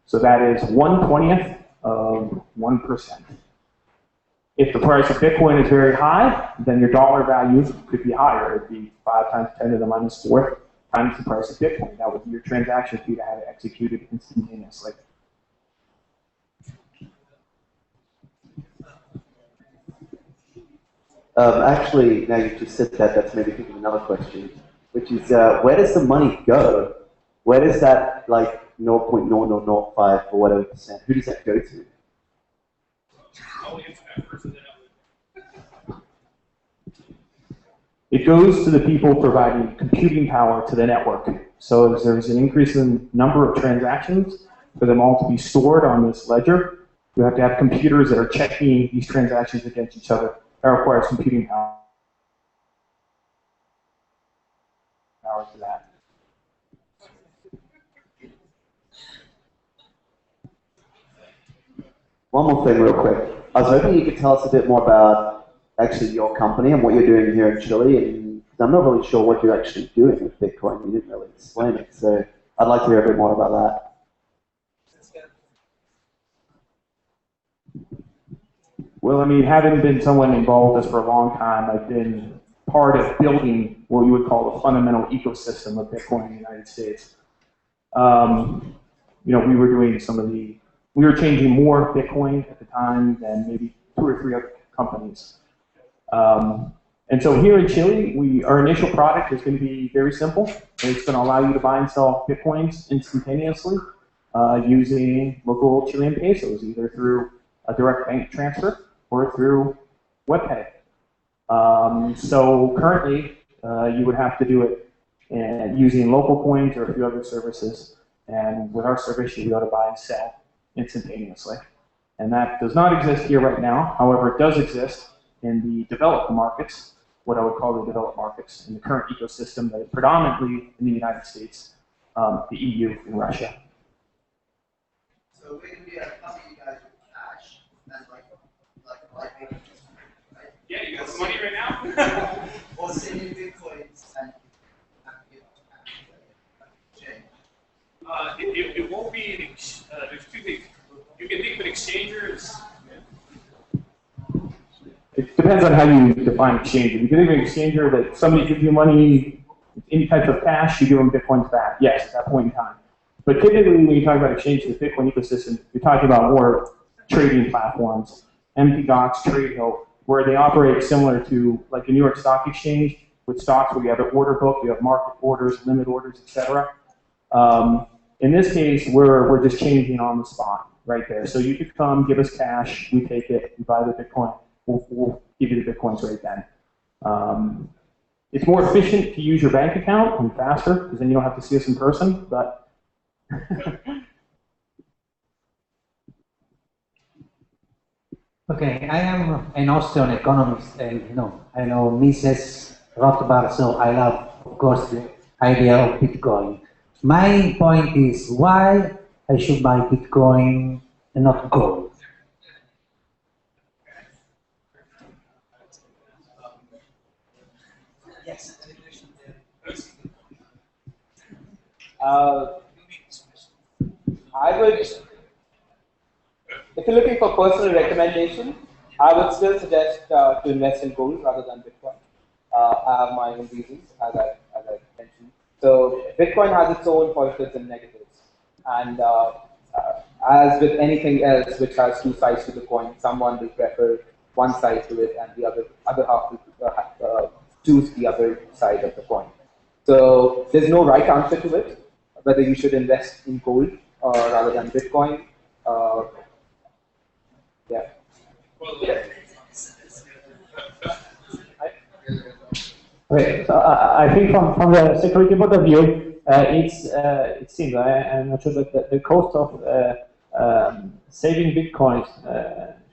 So that is 1/20th of 1%. If the price of Bitcoin is very high, then your dollar value could be higher. It would be 5 times 10 to the minus 4 times the price of Bitcoin. That would be your transaction fee to have it executed instantaneously. Actually, now you've just said that, that's maybe thinking another question, which is where does the money go? Where does that, like, 0.0005 or whatever percent, who does that go to? It goes to the people providing computing power to the network. So as there's an increase in number of transactions for them all to be stored on this ledger, you have to have computers that are checking these transactions against each other. That requires computing power to that. One more thing real quick. I was hoping you could tell us a bit more about actually your company and what you're doing here in Chile. And I'm not really sure what you're actually doing with Bitcoin. You didn't really explain it. So I'd like to hear a bit more about that. Well, I mean, having been someone involved with this for a long time, I've been part of building what you would call the fundamental ecosystem of Bitcoin in the United States. You know, we were doing we were changing more Bitcoin at the time than maybe 2 or 3 other companies. And so here in Chile, our initial product is going to be very simple. It's going to allow you to buy and sell Bitcoins instantaneously using local Chilean pesos, either through a direct bank transfer or through WebPay. So currently, you would have to do it using local coins or a few other services. And with our service, you'll be able to buy and sell instantaneously. And that does not exist here right now. However, it does exist in the developed markets, what I would call the developed markets, in the current ecosystem that is predominantly in the United States, the EU, and Russia. So we are coming you guys with cash and like right? Yeah, you got some money right now? Or send you Bitcoins and change. It won't be there's 2 things. You can think of an exchanger as. It depends on how you define exchanger. You can think of an exchanger that somebody gives you money, any type of cash, you give them Bitcoins back. Yes, at that point in time. But typically, when you talk about exchange in the Bitcoin ecosystem, you're talking about more trading platforms, MPDocs, TradeHill, where they operate similar to like the New York Stock Exchange with stocks where you have an order book, you have market orders, limit orders, etc. In this case, we're just changing on the spot right there. So you could come, give us cash, we take it, we buy the Bitcoin, we'll give you the Bitcoins right then. It's more efficient to use your bank account and faster because then you don't have to see us in person. But okay, I am an Austrian economist, and I know Mises Rothbard, so I love, of course, the idea of Bitcoin. My point is why I should buy Bitcoin and not gold. Yes. I would, if you're looking for personal recommendation, I would still suggest to invest in gold rather than Bitcoin. I have my own reasons, as I mentioned. So Bitcoin has its own positives and negatives, and as with anything else which has 2 sides to the coin, someone will prefer one side to it, and the other half will choose the other side of the coin. So there's no right answer to it, whether you should invest in gold rather than Bitcoin. Yeah. Okay, so I think from the security point of view, it seems, I'm not sure that the cost of saving Bitcoins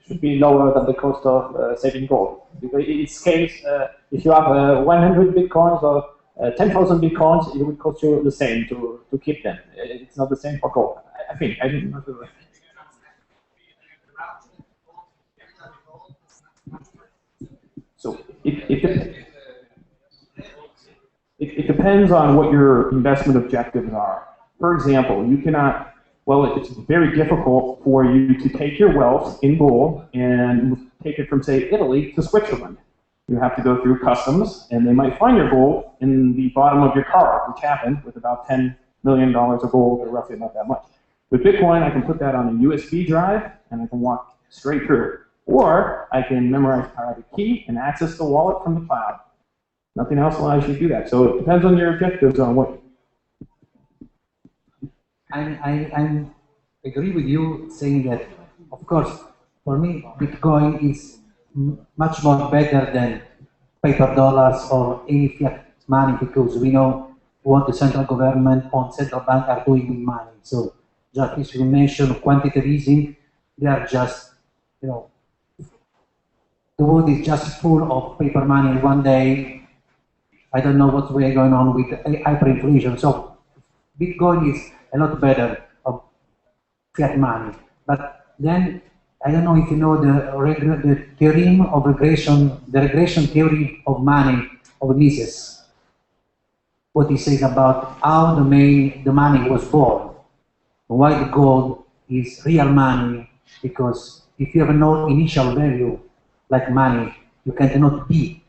should be lower than the cost of saving gold. Because in its case, if you have 100 Bitcoins or 10,000 Bitcoins, it would cost you the same to keep them. It's not the same for gold. I think. I didn't know. So it depends on what your investment objectives are. For example, you cannot, well, it's very difficult for you to take your wealth in gold and take it from, say, Italy to Switzerland. You have to go through customs, and they might find your gold in the bottom of your car, which happened with about $10 million of gold, or roughly not that much. With Bitcoin, I can put that on a USB drive, and I can walk straight through. Or I can memorize a private key and access the wallet from the cloud. Nothing else allows you to do that. So it depends on your objectives on what. I agree with you saying that, of course, for me, Bitcoin is much more better than paper dollars or any fiat money because we know what the central government and central bank are doing with money. So just as you mentioned, quantitative easing, they are just, you know, the world is just full of paper money. One day, I don't know what's really going on with hyperinflation. So Bitcoin is a lot better of fiat money. But then, I don't know if you know the theorem of regression, the regression theory of money of Mises. What he says about how the money was born, why the gold is real money, because if you have no initial value, like money, you cannot be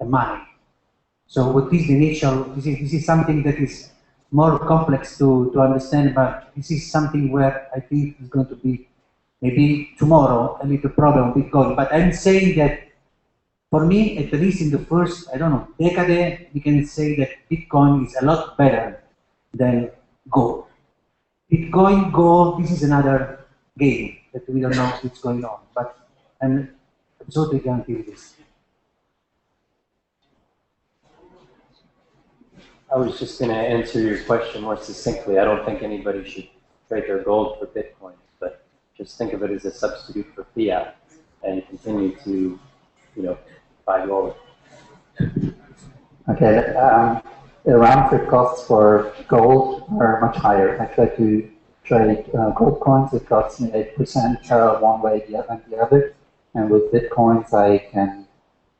a money. So what is the initial, this is something that is more complex to understand, but this is something where I think is going to be maybe tomorrow a little problem with Bitcoin. But I'm saying that for me, at least in the first, I don't know, decade, we can say that Bitcoin is a lot better than gold. Bitcoin, gold, this is another game that we don't know what's going on, but I'm absolutely guaranteed this. I was just going to answer your question more succinctly. I don't think anybody should trade their gold for Bitcoin, but just think of it as a substitute for fiat and continue to, you know, buy gold. Okay, the round trip costs for gold are much higher. I try to trade gold coins, it costs me 8% one way and the other. And with Bitcoins, I can,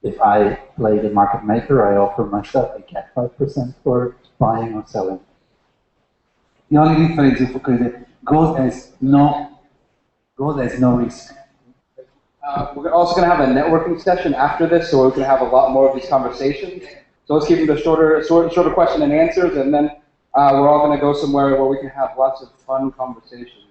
if I play the market maker, I offer myself, I get 5% for buying or selling. The only difference is because gold has no risk. We're also going to have a networking session after this, so we're going to have a lot more of these conversations. So let's keep them to shorter question and answers, and then we're all going to go somewhere where we can have lots of fun conversations.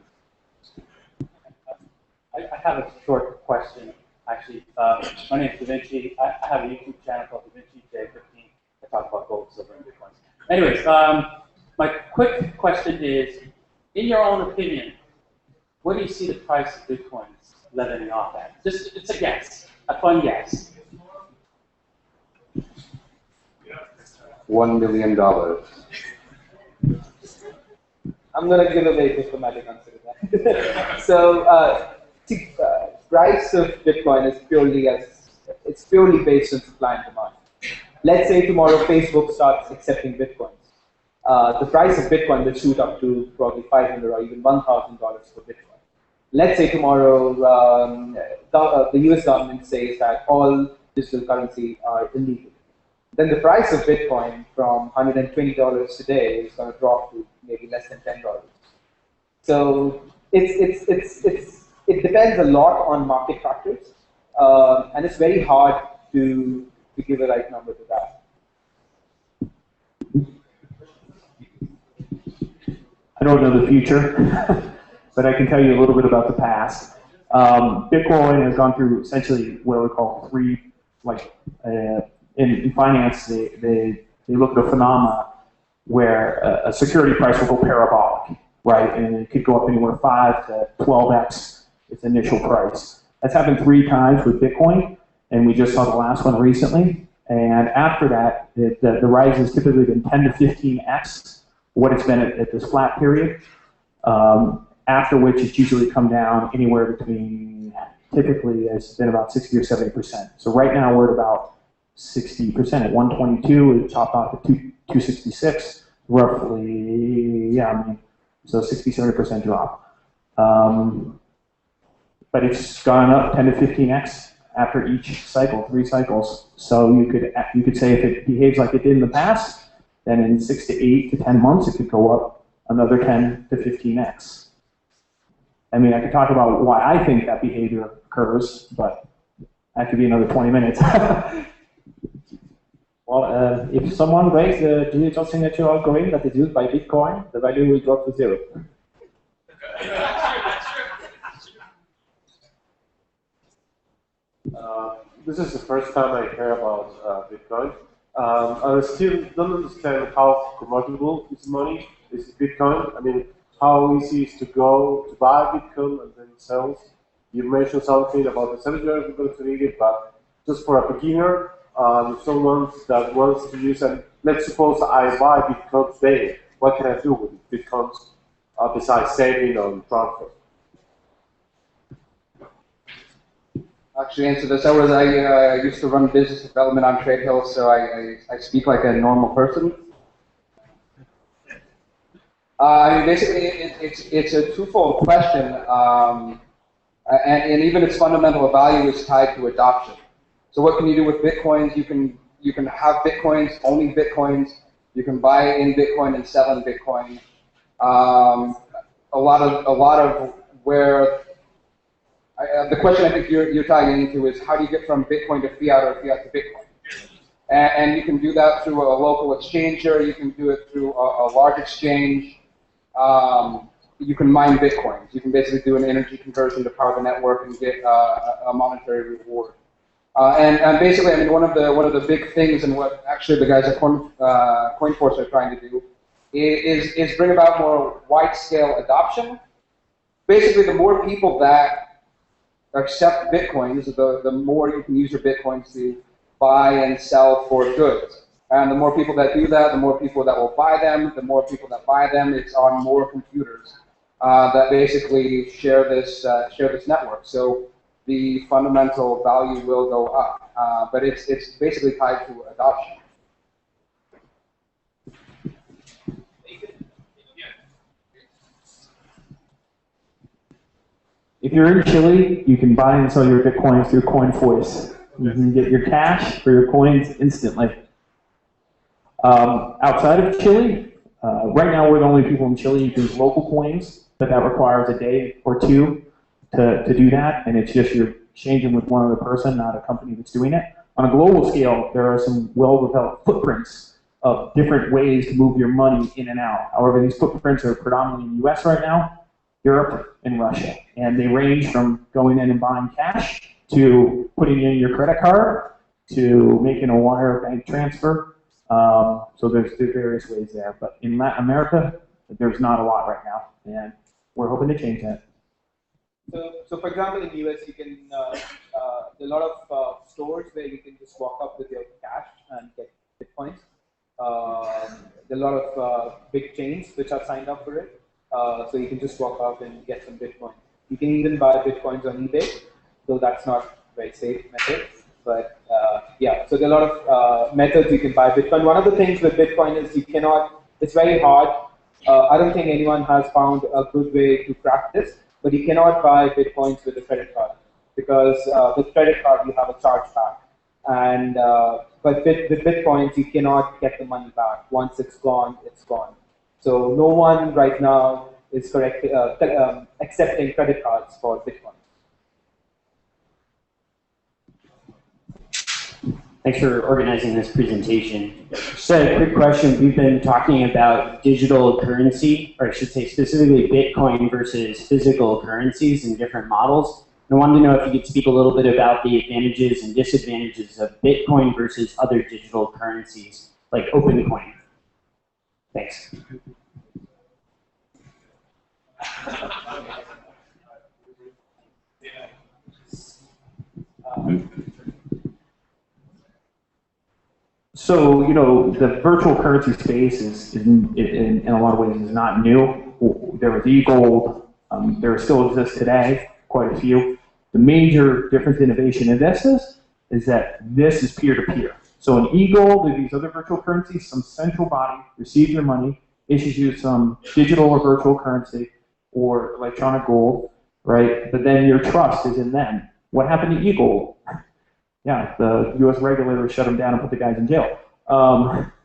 I have a short question, actually. My name is Da Vinci. I have a YouTube channel called Da Vinci J15. I talk about gold, silver, and Bitcoin. Anyways, my quick question is, in your own opinion, what do you see the price of Bitcoin leveling off at? Just, it's a guess, a fun guess. $1 million. I'm going to give a very diplomatic answer to that. So, price of Bitcoin is purely based on supply and demand. Let's say tomorrow Facebook starts accepting Bitcoins. The price of Bitcoin will shoot up to probably $500 or even $1,000 for Bitcoin. Let's say tomorrow the US government says that all digital currency are illegal. Then the price of Bitcoin from $120 today is going to drop to maybe less than $10. So it depends a lot on market factors, and it's very hard to give a right number to that. I don't know the future, but I can tell you a little bit about the past. Bitcoin has gone through essentially what we call three, like in finance, they look at a phenomena where a security price will go parabolic, right? And it could go up anywhere 5 to 12x its initial price. That's happened 3 times with Bitcoin, and we just saw the last one recently. And after that, the rise has typically been 10 to 15x what it's been at this flat period. After which it's usually come down anywhere between, typically it's been about 60 or 70%. So right now we're at about 60% at 122, it topped off at 266, roughly, yeah, I mean, so 60, 70% drop. But it's gone up 10 to 15x after each cycle, 3 cycles. So you could say if it behaves like it did in the past, then in 6 to 8 to 10 months it could go up another 10 to 15x. I mean, I could talk about why I think that behavior occurs, but that could be another 20 minutes. Well, if someone breaks the digital signature algorithm that is used by Bitcoin, the value will drop to 0. This is the first time I hear about Bitcoin. I still don't understand how convertible is money, is Bitcoin. I mean, how easy is to go to buy Bitcoin and then sell. You mentioned something about the 7 years going to need it, but just for a beginner, someone that wants to use, and let's suppose I buy Bitcoin today, what can I do with Bitcoins besides saving or transfer? Actually, answer this. I used to run business development on TradeHill, so I speak like a normal person. I mean, basically, it's a twofold question, and even its fundamental value is tied to adoption. So what can you do with Bitcoins? You can have Bitcoins, only Bitcoins. You can buy in Bitcoin and sell in Bitcoin. A lot of where the question I think you're tying into is how do you get from Bitcoin to fiat or fiat to Bitcoin? And you can do that through a local exchanger. You can do it through a large exchange. You can mine Bitcoins. You can basically do an energy conversion to power the network and get a monetary reward. And basically, I mean, one of the big things, and what actually the guys at CoinForce are trying to do, is bring about more wide-scale adoption. Basically, the more people that accept Bitcoins, the more you can use your Bitcoins to buy and sell for goods. And the more people that do that, the more people that will buy them. The more people that buy them, it's on more computers that basically share this network. So the fundamental value will go up, but it's basically tied to adoption. If you're in Chile, you can buy and sell your Bitcoins through CoinForce. You can get your cash for your coins instantly. Outside of Chile, right now we're the only people in Chile who use local coins, but that requires a day or two to do that, and it's just you're exchanging with one other person, not a company that's doing it. On a global scale, there are some well-developed footprints of different ways to move your money in and out. However, these footprints are predominantly in the US right now, Europe, and Russia. And they range from going in and buying cash to putting in your credit card to making a wire bank transfer. So there's various ways there. But in Latin America, there's not a lot right now. And we're hoping to change that. So for example, in the US, you can, there are a lot of stores where you can just walk up with your cash and get Bitcoins. There are a lot of big chains which are signed up for it. So you can just walk up and get some Bitcoin. You can even buy Bitcoins on eBay, though that's not a very safe method. But yeah, so there are a lot of methods you can buy Bitcoin. One of the things with Bitcoin is you cannot, it's very hard. I don't think anyone has found a good way to crack this, but you cannot buy Bitcoins with a credit card because with credit card you have a chargeback. And but with Bitcoins you cannot get the money back. Once it's gone, it's gone. So no one right now is accepting credit cards for Bitcoin. Thanks for organizing this presentation. Just a quick question. We've been talking about digital currency, or I should say specifically Bitcoin versus physical currencies and different models. And I wanted to know if you could speak a little bit about the advantages and disadvantages of Bitcoin versus other digital currencies like OpenCoin. Thanks. So, you know, the virtual currency space is in a lot of ways is not new. There was e-gold. There still exists today, quite a few. The major difference innovation in this is that this is peer-to-peer. So in e-gold or these other virtual currencies, some central body receives your money, issues you some digital or virtual currency or electronic gold, right? But then your trust is in them. What happened to e-gold? Yeah, the U.S. regulators shut them down and put the guys in jail.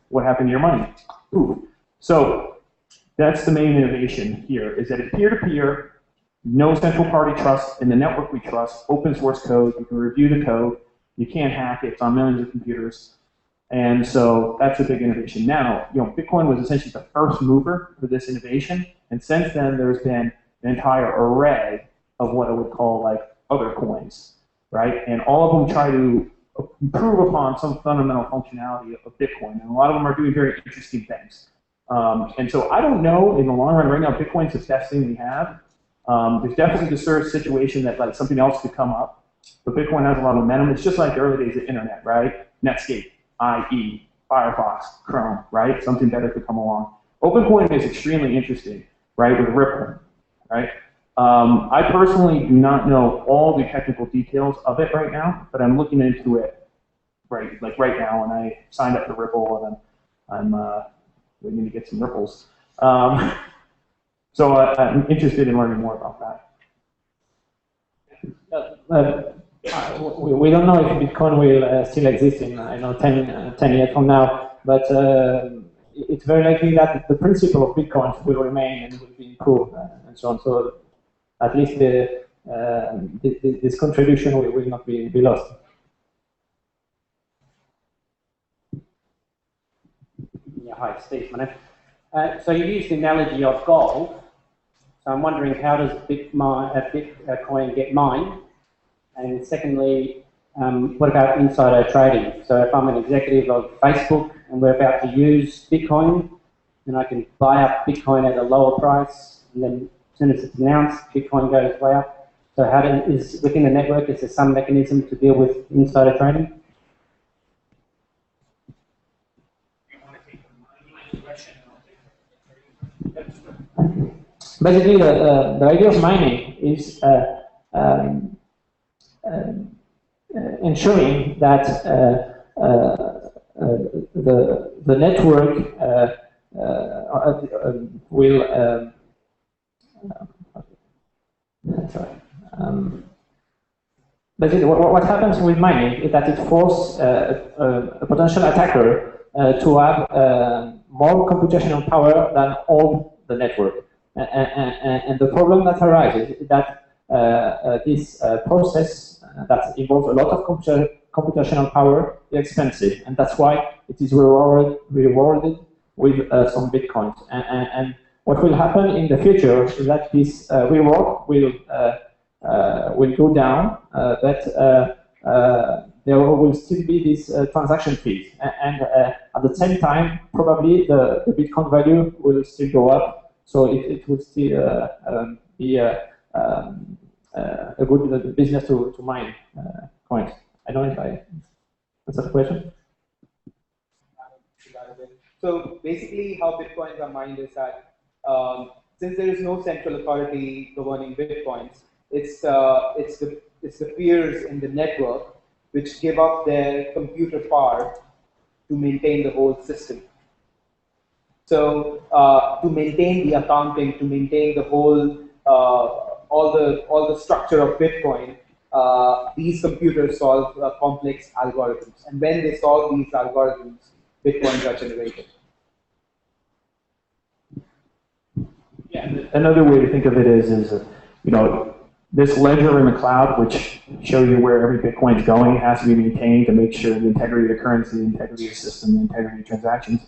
What happened to your money? Ooh. So that's the main innovation here, is that it's peer-to-peer, no central party trust in the network we trust, open source code, you can review the code, you can't hack it, it's on millions of computers. And so that's a big innovation. Now, you know, Bitcoin was essentially the first mover for this innovation, and since then there's been an entire array of what I would call like other coins, right? And all of them try to improve upon some fundamental functionality of Bitcoin, and a lot of them are doing very interesting things. And so I don't know in the long run. Right now, Bitcoin's the best thing we have. There's definitely the sort of situation that like something else could come up, but Bitcoin has a lot of momentum. It's just like the early days of the internet, right? Netscape, IE, Firefox, Chrome, right? Something better could come along. OpenCoin is extremely interesting, right, with Ripple, right? I personally do not know all the technical details of it right now, but I'm looking into it right now, and I signed up for Ripple, and I'm waiting to get some ripples. So I'm interested in learning more about that. We don't know if Bitcoin will still exist in 10 years from now, but it's very likely that the principle of Bitcoin will remain and will be improved and so on. So at least this contribution will not be lost. Yeah, hi, Steve. My name. So you used the analogy of gold. So I'm wondering, how does Bitcoin get mined? And secondly, what about insider trading? So if I'm an executive of Facebook and we're about to use Bitcoin, then I can buy up Bitcoin at a lower price, and then as soon as it's announced, Bitcoin goes way up. So is within the network, is there some mechanism to deal with insider trading? Basically, the idea of mining is ensuring that the network will basically what happens with mining is that it forces a potential attacker to have more computational power than all the network. And the problem that arises is that this process that involves a lot of computational power is expensive, and that's why it is rewarded with some bitcoins. And what will happen in the future is that this reward will go down, but there will still be these transaction fees, and at the same time, probably the Bitcoin value will still go up. So it will still be a good business to mine coins. I don't know if I answered the question. So basically, how bitcoins are mined is that since there is no central authority governing bitcoins, it's the peers in the network which give up their computer power to maintain the whole system. So to maintain the accounting, to maintain the whole all the structure of Bitcoin, these computers solve complex algorithms, and when they solve these algorithms, Bitcoins are generated. Yeah. Another way to think of it is this ledger in the cloud, which shows you where every Bitcoin is going, has to be maintained to make sure the integrity of the currency, the integrity of the system, the integrity of transactions.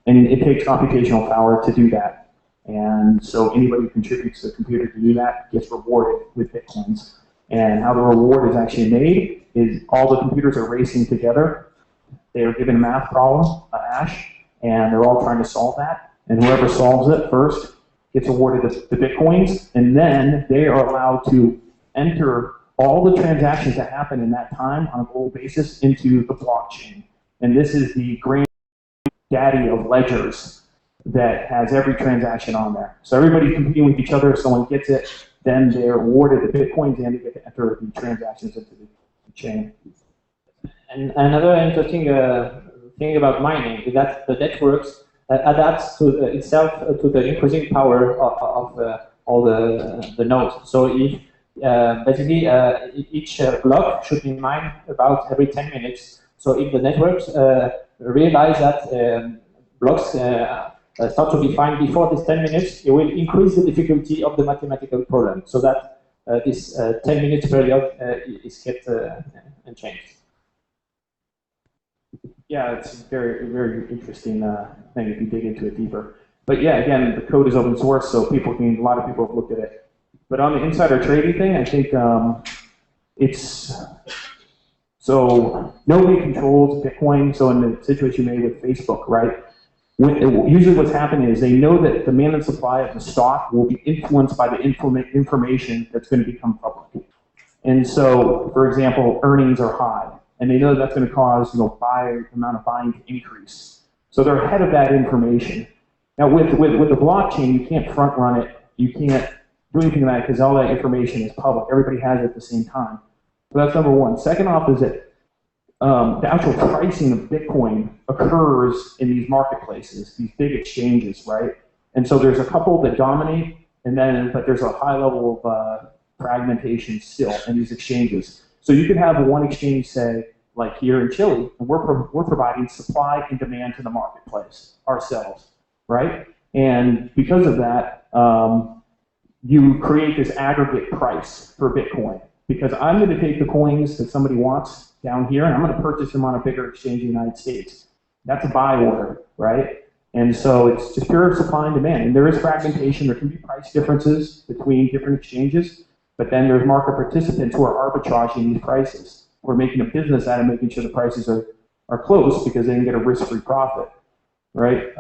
And it takes computational power to do that. And so anybody who contributes to the computer to do that gets rewarded with Bitcoins. And how the reward is actually made is all the computers are racing together. They are given a math problem, a hash, and they're all trying to solve that. And whoever solves it first gets awarded the Bitcoins, and then they are allowed to enter all the transactions that happen in that time on a global basis into the blockchain. And this is the granddaddy of ledgers that has every transaction on there. So everybody's competing with each other. If someone gets it, then they're awarded the Bitcoins and they get to enter the transactions into the chain. And another interesting thing about mining is that the networks adapts to itself to the increasing power of all the nodes. So if basically each block should be mined about every 10 minutes. So if the networks realize that blocks start to be mined before this 10 minutes, it will increase the difficulty of the mathematical problem, so that this 10 minutes period is kept unchanged. Yeah, it's a very, very interesting thing if you dig into it deeper. But yeah, again, the code is open source, so a lot of people have looked at it. But on the insider trading thing, I think so nobody controls Bitcoin. So in the situation you made with Facebook, right? Usually what's happening is they know that the demand and supply of the stock will be influenced by the information that's going to become public. And so, for example, earnings are high. and they know that's going to cause amount of buying to increase. So they're ahead of that information. Now with the blockchain, you can't front run it. You can't do anything like that because all that information is public. Everybody has it at the same time. So that's number one. Second off is that the actual pricing of Bitcoin occurs in these marketplaces, these big exchanges, right? And so there's a couple that dominate, but there's a high level of fragmentation still in these exchanges. So you could have one exchange, say, like here in Chile, and we're providing supply and demand to the marketplace ourselves, right? And because of that, you create this aggregate price for Bitcoin. Because I'm going to take the coins that somebody wants down here, and I'm going to purchase them on a bigger exchange in the United States. That's a buy order, right? And so it's just pure supply and demand. And there is fragmentation. There can be price differences between different exchanges, but then there's market participants who are arbitraging these prices. We're making a business out of making sure the prices are close because they can get a risk-free profit, right?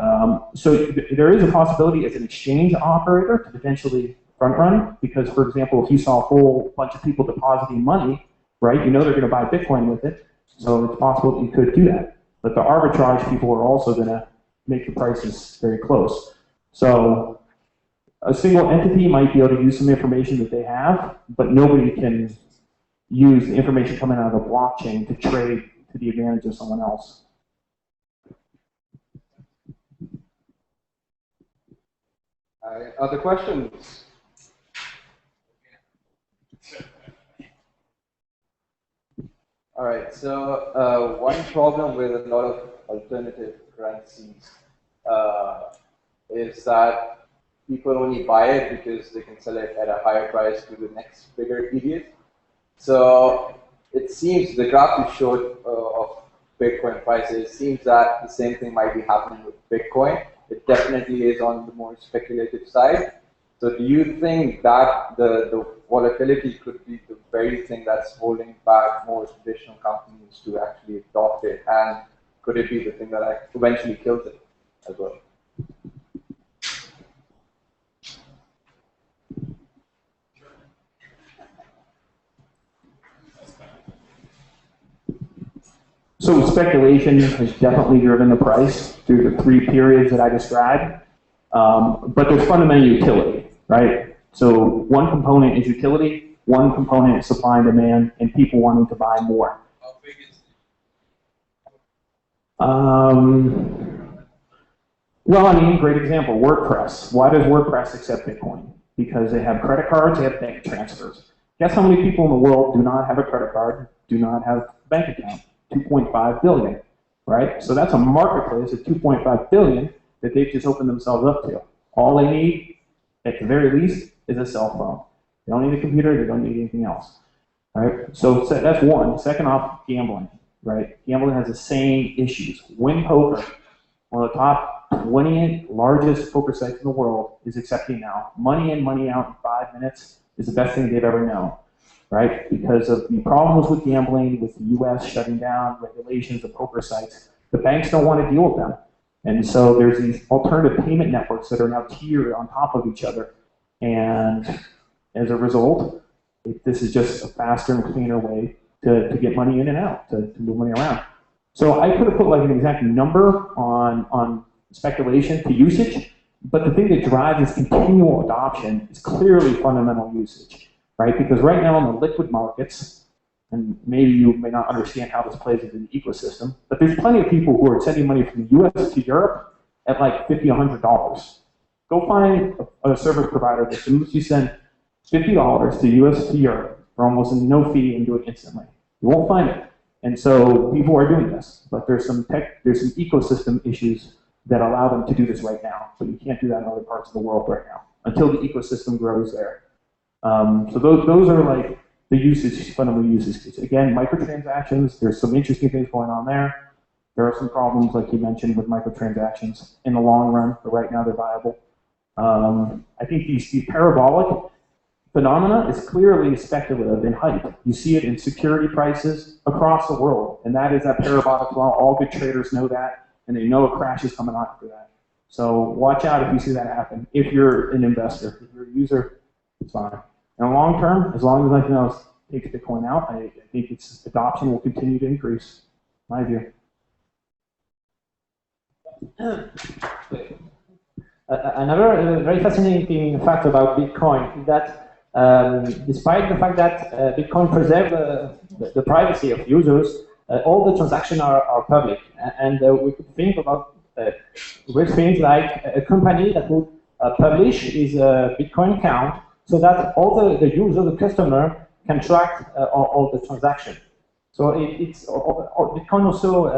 So there is a possibility as an exchange operator to potentially front run, because for example, if you saw a whole bunch of people depositing money, right, you know they're going to buy Bitcoin with it, so it's possible that you could do that. But the arbitrage people are also going to make the prices very close. So a single entity might be able to use some information that they have, but nobody can use the information coming out of the blockchain to trade to the advantage of someone else. Other questions? All right, so one problem with a lot of alternative currencies is that people only buy it because they can sell it at a higher price to the next bigger idiot. So it seems, the graph you showed of Bitcoin prices, seems that the same thing might be happening with Bitcoin. It definitely is on the more speculative side. So do you think that the volatility could be the very thing that's holding back more traditional companies to actually adopt it? And could it be the thing that eventually kills it as well? So speculation has definitely driven the price through the 3 periods that I described. But there's fundamental utility, right? So one component is utility, one component is supply and demand, and people wanting to buy more. How big is Well, I mean, great example, WordPress. Why does WordPress accept Bitcoin? Because they have credit cards, they have bank transfers. Guess how many people in the world do not have a credit card, do not have a bank account? 2.5 billion, right? So that's a marketplace of 2.5 billion that they've just opened themselves up to. All they need, at the very least, is a cell phone. They don't need a computer, they don't need anything else, right? So that's one. Second off, gambling, right? Gambling has the same issues. Win Poker, one of the top 20 largest poker sites in the world, is accepting now. Money in, money out in 5 minutes is the best thing they've ever known, right? Because of the problems with gambling, with the US shutting down, regulations of poker sites, the banks don't want to deal with them. And so there's these alternative payment networks that are now tiered on top of each other. And as a result, this is just a faster and cleaner way to get money in and out, to move money around. So I could have put like an exact number on speculation to usage, but the thing that drives this continual adoption is clearly fundamental usage, right? Because right now in the liquid markets, and maybe you may not understand how this plays into the ecosystem, but there's plenty of people who are sending money from the US to Europe at like $50, $100. Go find a service provider that can let you send $50 to US to Europe for almost no fee and do it instantly. You won't find it. And so people are doing this, but there's some ecosystem issues that allow them to do this right now, but you can't do that in other parts of the world right now until the ecosystem grows there. So those are like the usage, fundamental usage cases. Again, microtransactions, there's some interesting things going on there. There are some problems, like you mentioned, with microtransactions in the long run, but right now they're viable. I think these parabolic phenomena is clearly speculative and hype. You see it in security prices across the world, and that is that parabolic law. All good traders know that, and they know a crash is coming on after that. So watch out if you see that happen. If you're an investor, if you're a user, it's fine. In the long term, as long as nothing else, takes Bitcoin out, I think its adoption will continue to increase, in my view. Another very fascinating fact about Bitcoin is that despite the fact that Bitcoin preserves the privacy of users, all the transactions are public. And we could think about weird things like a company that would publish his Bitcoin account so that all the user, the customer, can track all the transactions. So Bitcoin also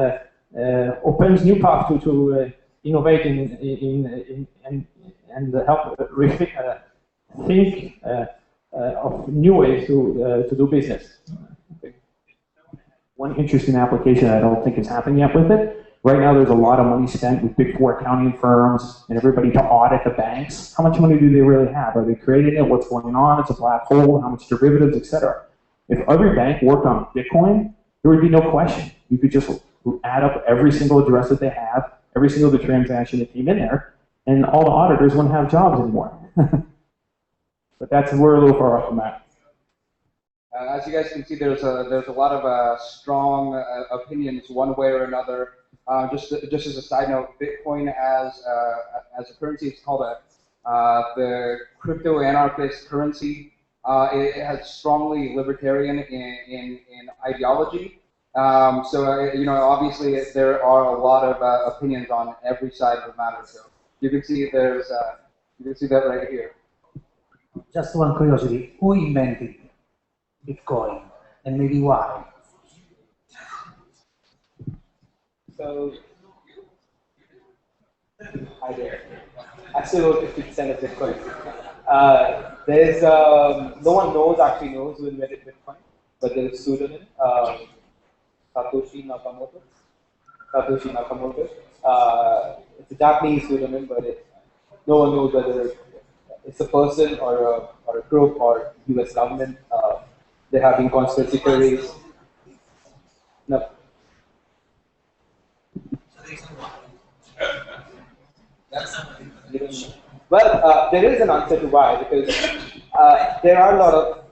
opens new paths to innovate and help think of new ways to do business. One interesting application I don't think is happening yet with it. Right now, there's a lot of money spent with Big Four accounting firms and everybody to audit the banks. How much money do they really have? Are they creating it? What's going on? It's a black hole. How much derivatives, etc. If every bank worked on Bitcoin, there would be no question. You could just add up every single address that they have, every single transaction that came in there, and all the auditors wouldn't have jobs anymore. But we're a little far off from that. As you guys can see, there's a lot of strong opinions one way or another. Just as a side note, Bitcoin as a currency, it's called the crypto anarchist currency. It has strongly libertarian in ideology. So obviously there are a lot of opinions on every side of the matter. So you can see you can see that right here. Just one curiosity: who invented Bitcoin, and maybe why? So, hi there. I still own 50% of Bitcoin. There's no one actually knows who invented Bitcoin, but there's a pseudonym, Satoshi Nakamoto. It's a Japanese pseudonym, but no one knows whether it's a person or a group or U.S. government. There have been conspiracy theories. No. Well, there is an answer to why, because there are a lot of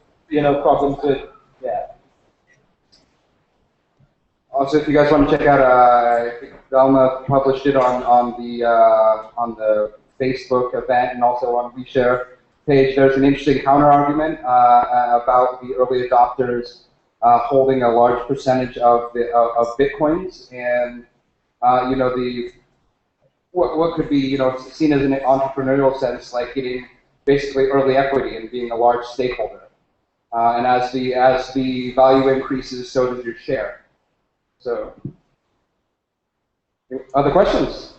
problems with Also, if you guys want to check out, I think Dalma published it on the Facebook event and also on OuiShare page. There's an interesting counter argument about the early adopters holding a large percentage of Bitcoins, and what could be seen as an entrepreneurial sense, like getting basically early equity and being a large stakeholder. And as the value increases, so does your share. So, other questions?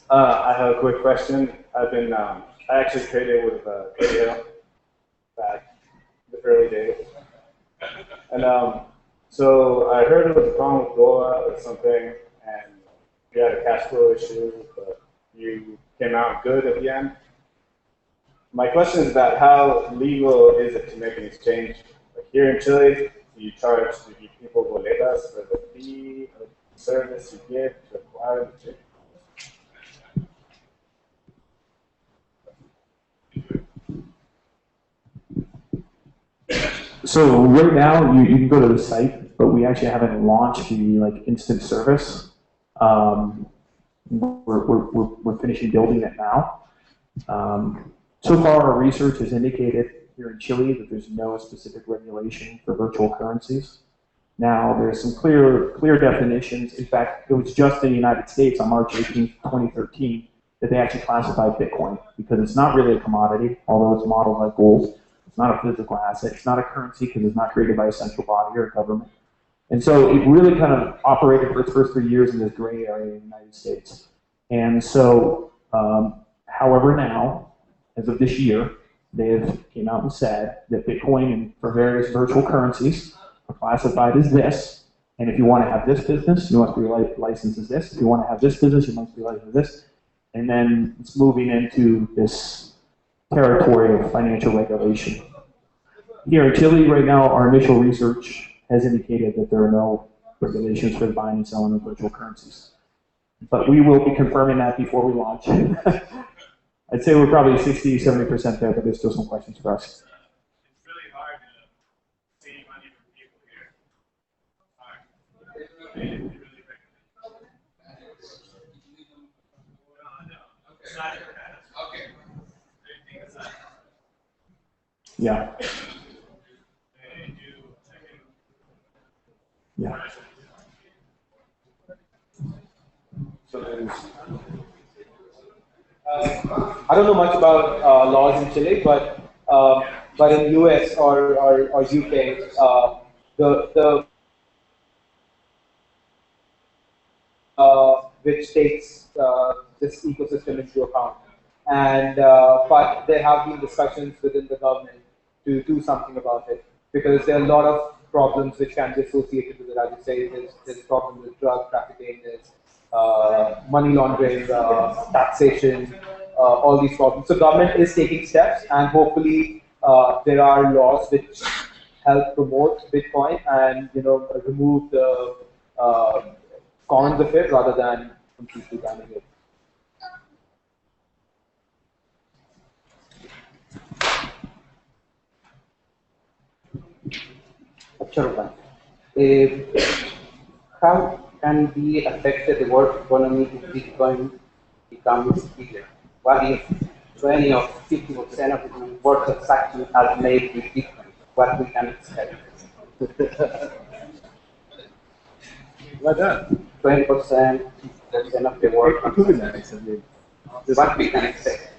I have a quick question. I actually traded with TradeHill back in the early days. And so I heard it was a problem with Goa or something, and you had a cash flow issue, but you came out good at the end. My question is about how legal is it to make an exchange? Like here in Chile, do you charge people boletas for the fee of the service you give to acquire the chip? So right now, you can go to the site, but we actually haven't launched the instant service. We're finishing building it now. So far, our research has indicated here in Chile that there's no specific regulation for virtual currencies. Now, there's some clear definitions. In fact, it was just in the United States on March 18, 2013, that they actually classified Bitcoin, because it's not really a commodity, although it's modeled like gold. It's not a physical asset. It's not a currency because it's not created by a central body or a government. And so it really kind of operated for its first 3 years in this gray area in the United States. And so, however, now, as of this year, they've came out and said that Bitcoin and for various virtual currencies are classified as this. And if you want to have this business, you must be licensed as this. If you want to have this business, you must be licensed as this. And then it's moving into this territory of financial regulation. Here in Chile right now, our initial research has indicated that there are no regulations for the buying and selling of virtual currencies. But we will be confirming that before we launch. I'd say we're probably 60, 70% there, but there's still some questions for us. Yeah. Yeah. So I don't know much about laws in Chile, but in US or UK, the which takes this ecosystem into account. And but there have been discussions within the government to do something about it, because there are a lot of problems which can be associated with it. As you say, there's problems with drug trafficking, there's money laundering, taxation, all these problems. So government is taking steps, and hopefully there are laws which help promote Bitcoin and remove the cons of it rather than completely banning it. Short one. How can be affected the world economy if Bitcoin becomes bigger? What if 20 or 50% of the world transactions are made with Bitcoin? What we can expect? Like that. 20%, 50% of the world transactions. What we can expect?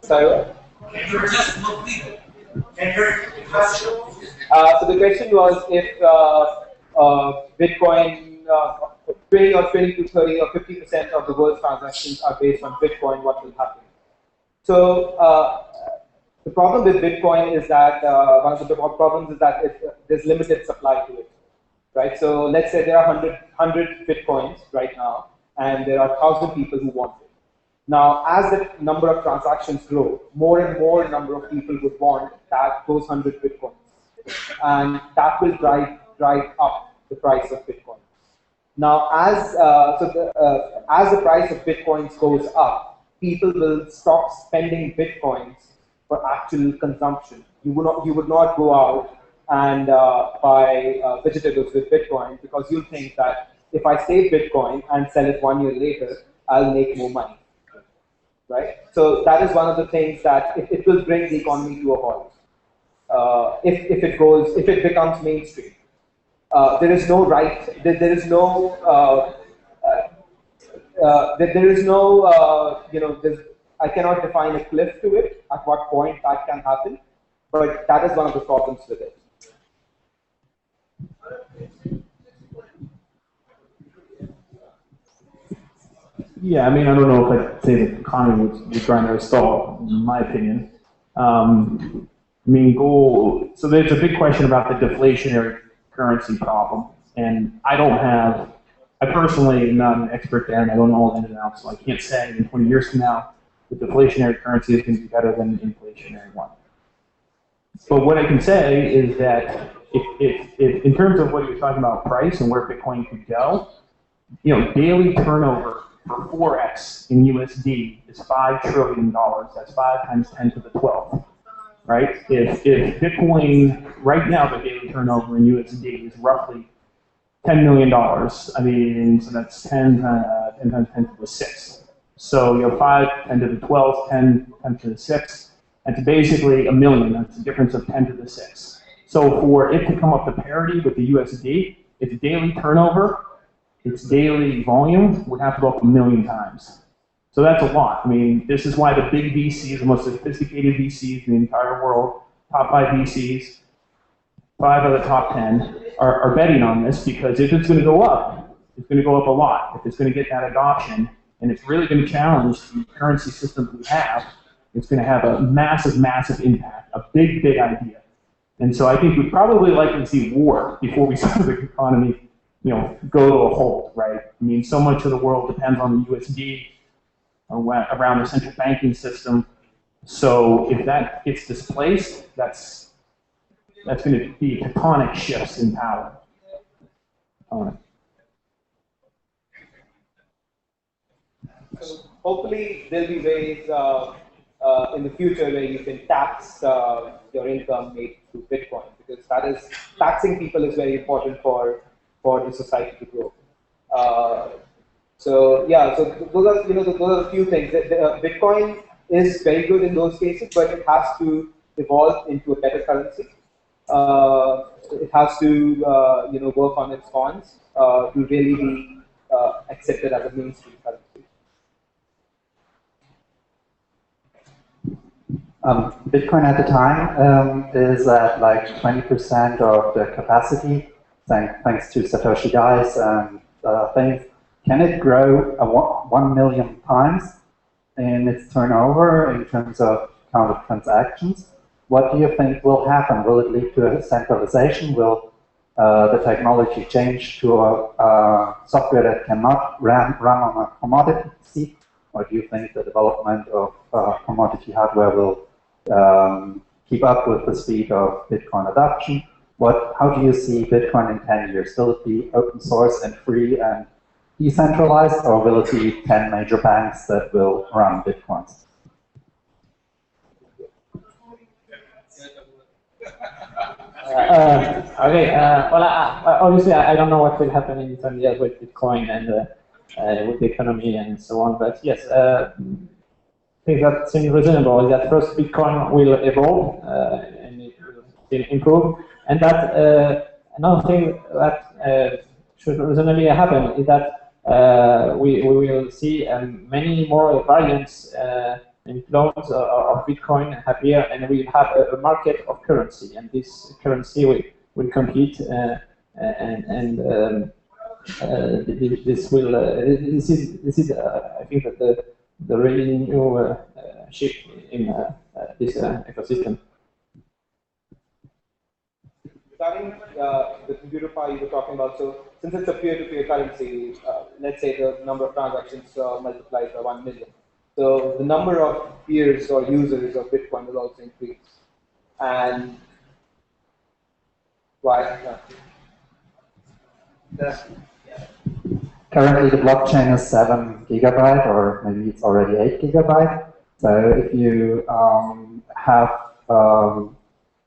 Sorry. So the question was if Bitcoin, 20 or 20 to 30 or 50% of the world's transactions are based on Bitcoin, what will happen? So the problem with Bitcoin is that one of the problems is that there's limited supply to it, right? So let's say there are 100 Bitcoins right now, and there are 1,000 people who want it. Now, as the number of transactions grow, more and more number of people would want those 100 Bitcoins. And that will drive up the price of Bitcoin. Now, as the price of Bitcoins goes up, people will stop spending Bitcoins for actual consumption. You would not go out and buy vegetables with Bitcoin, because you'll think that if I save Bitcoin and sell it 1 year later, I'll make more money. Right? So that is one of the things that it will bring the economy to a halt. If it becomes mainstream, there is no right. There is no. I cannot define a cliff to it. At what point that can happen, but that is one of the problems with it. Yeah, I mean, I don't know if I'd say the economy was trying to stall, in my opinion. I mean, gold, so there's a big question about the deflationary currency problem. And I personally am not an expert there, and I don't know all the ins and outs, so I can't say in 20 years from now the deflationary currency is going to be better than the inflationary one. But what I can say is that if in terms of what you were talking about price and where Bitcoin could go, daily turnover for 4x in USD is $5 trillion. That's 5 times 10 to the 12th, right? If Bitcoin, right now the daily turnover in USD is roughly $10 million, I mean, so that's 10 times 10 to the 6th. So you have 5, 10 to the 12th, 10 to the 6th. That's basically a million. That's a difference of 10 to the 6th. So for it to come up to parity with the USD, its daily turnover, its daily volume would have to go up 1 million times. So that's a lot. I mean, this is why the big VCs, the most sophisticated VCs in the entire world, top 5 VCs, 5 of the top 10, are betting on this, because if it's going to go up, it's going to go up a lot. If it's going to get that adoption, and it's really going to challenge the currency system we have, it's going to have a massive, massive impact, a big, big idea. And so I think we'd probably likely see war before we saw the economy go to a halt, right? I mean, so much of the world depends on the USD around the central banking system. So if that gets displaced, that's going to be tectonic shifts in power. So hopefully there'll be ways in the future where you can tax your income made through Bitcoin, because that is taxing people is very important for the society to grow. So yeah, so those are those are a few things. Bitcoin is very good in those cases, but it has to evolve into a better currency. It has to work on its cons to really be accepted as a mainstream currency. Bitcoin at the time is at like 20% of the capacity, thanks to Satoshi guys and things. Can it grow 1 million times in its turnover in terms of counted transactions? What do you think will happen? Will it lead to a centralization? Will the technology change to a software that cannot run on a commodity? Or do you think the development of commodity hardware will keep up with the speed of Bitcoin adoption? How do you see Bitcoin in 10 years? Will it be open source and free and decentralized, or will it be 10 major banks that will run Bitcoins? Well, obviously, I don't know what will happen in 10 years with Bitcoin and with the economy and so on. But yes, things that seem reasonable is that first Bitcoin will evolve and it will improve, and that another thing that should reasonably happen is that we will see many more variants and clones of Bitcoin appear, and we have a market of currency, and this currency will compete, this is I think that the really new shift in this ecosystem. Regarding the computer power you were talking about, so since it's a peer-to-peer currency, let's say the number of transactions multiplies by 1 million. So the number of peers or users of Bitcoin will also increase. And why? Currently, the blockchain is 7 gigabyte, or maybe it's already 8 gigabyte. So if you have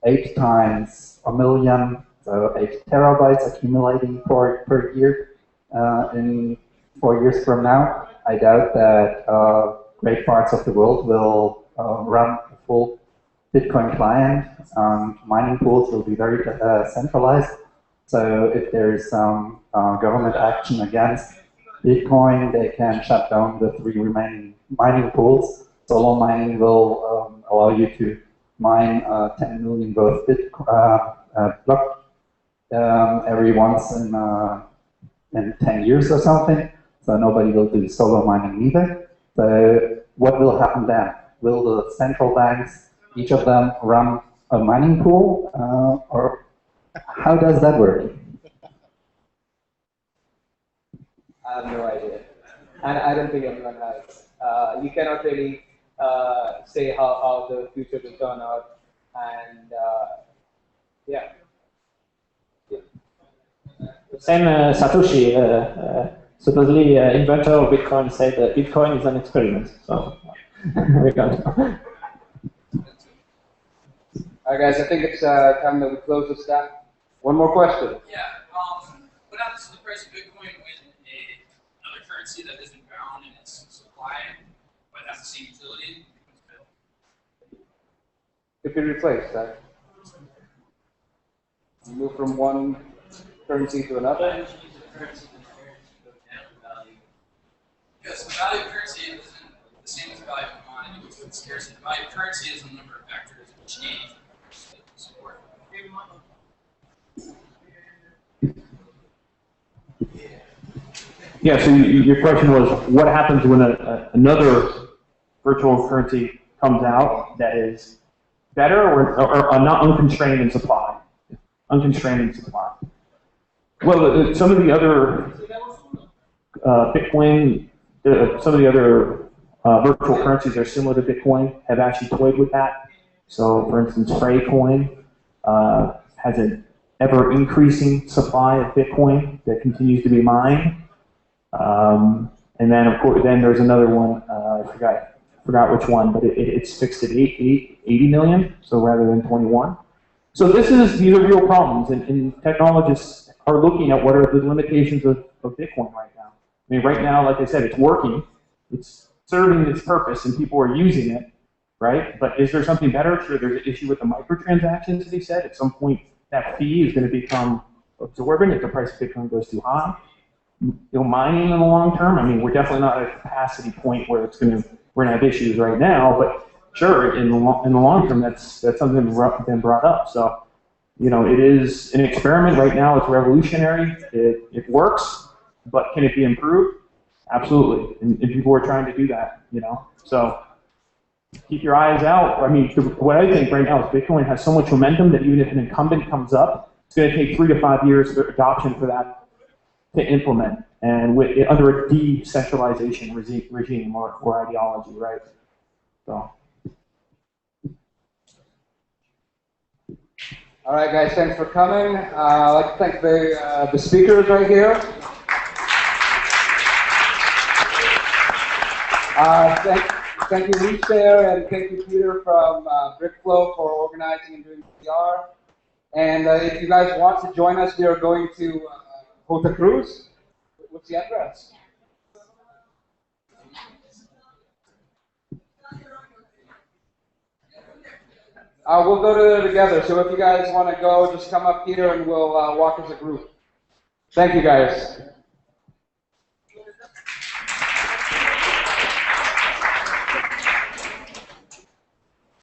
8 times a million, so 8 terabytes accumulating per year in 4 years from now, I doubt that great parts of the world will run a full Bitcoin client. Mining pools will be very centralized. So if there's some government action against Bitcoin, they can shut down the 3 remaining mining pools. Solo mining will allow you to mine 10 million worth block every once in 10 years or something. So nobody will do solo mining either. So what will happen then? Will the central banks, each of them, run a mining pool, or how does that work? I have no idea, and I don't think anyone has. You cannot really say how the future will turn out, and yeah. Same Satoshi, supposedly inventor of Bitcoin, said that Bitcoin is an experiment. So we got it. All right, guys, I think it's time that we close this down. One more question. Yeah. What happens to the price of Bitcoin when another currency that isn't bound in its supply but has the same utility becomes available? If you replace that, you move from one currency to another. Because the value of currency isn't the same as the value of commodity, which is scarcity. The value of currency is a number of factors that change support. Yeah, so your question was, what happens when another virtual currency comes out that is better or not unconstrained in supply? Unconstrained in supply. Well, some of the other Bitcoin, some of the other virtual currencies that are similar to Bitcoin have actually toyed with that. So, for instance, Freecoin has an ever-increasing supply of Bitcoin that continues to be mined. And then, of course, then there's another one, I forgot forgot which one, but it's fixed at 80 million, so rather than 21. So these are real problems, and technologists are looking at what are the limitations of Bitcoin right now. I mean, right now, like I said, it's working, it's serving its purpose, and people are using it, right? But is there something better? Sure, there's an issue with the microtransactions, as he said. At some point, that fee is going to become absorbent if the price of Bitcoin goes too high. Mining in the long term, I mean, we're definitely not at a capacity point where we're gonna have issues right now, but sure, in the long term, that's something that's been brought up. So, it is an experiment right now. It's revolutionary. It works, but can it be improved? Absolutely, and people are trying to do that. So keep your eyes out. I mean, what I think right now is Bitcoin has so much momentum that even if an incumbent comes up, it's going to take 3 to 5 years for adoption for that to implement, and under a decentralization regime or ideology, right? So. All right, guys, thanks for coming. I'd like to thank the speakers right here. Thank you, OuiShare, and thank you, Peter from Brickflow for organizing and doing PR. And if you guys want to join us, we are going to Santa Cruz. What's the address? We'll go to there together. So if you guys want to go, just come up here and we'll walk as a group. Thank you, guys.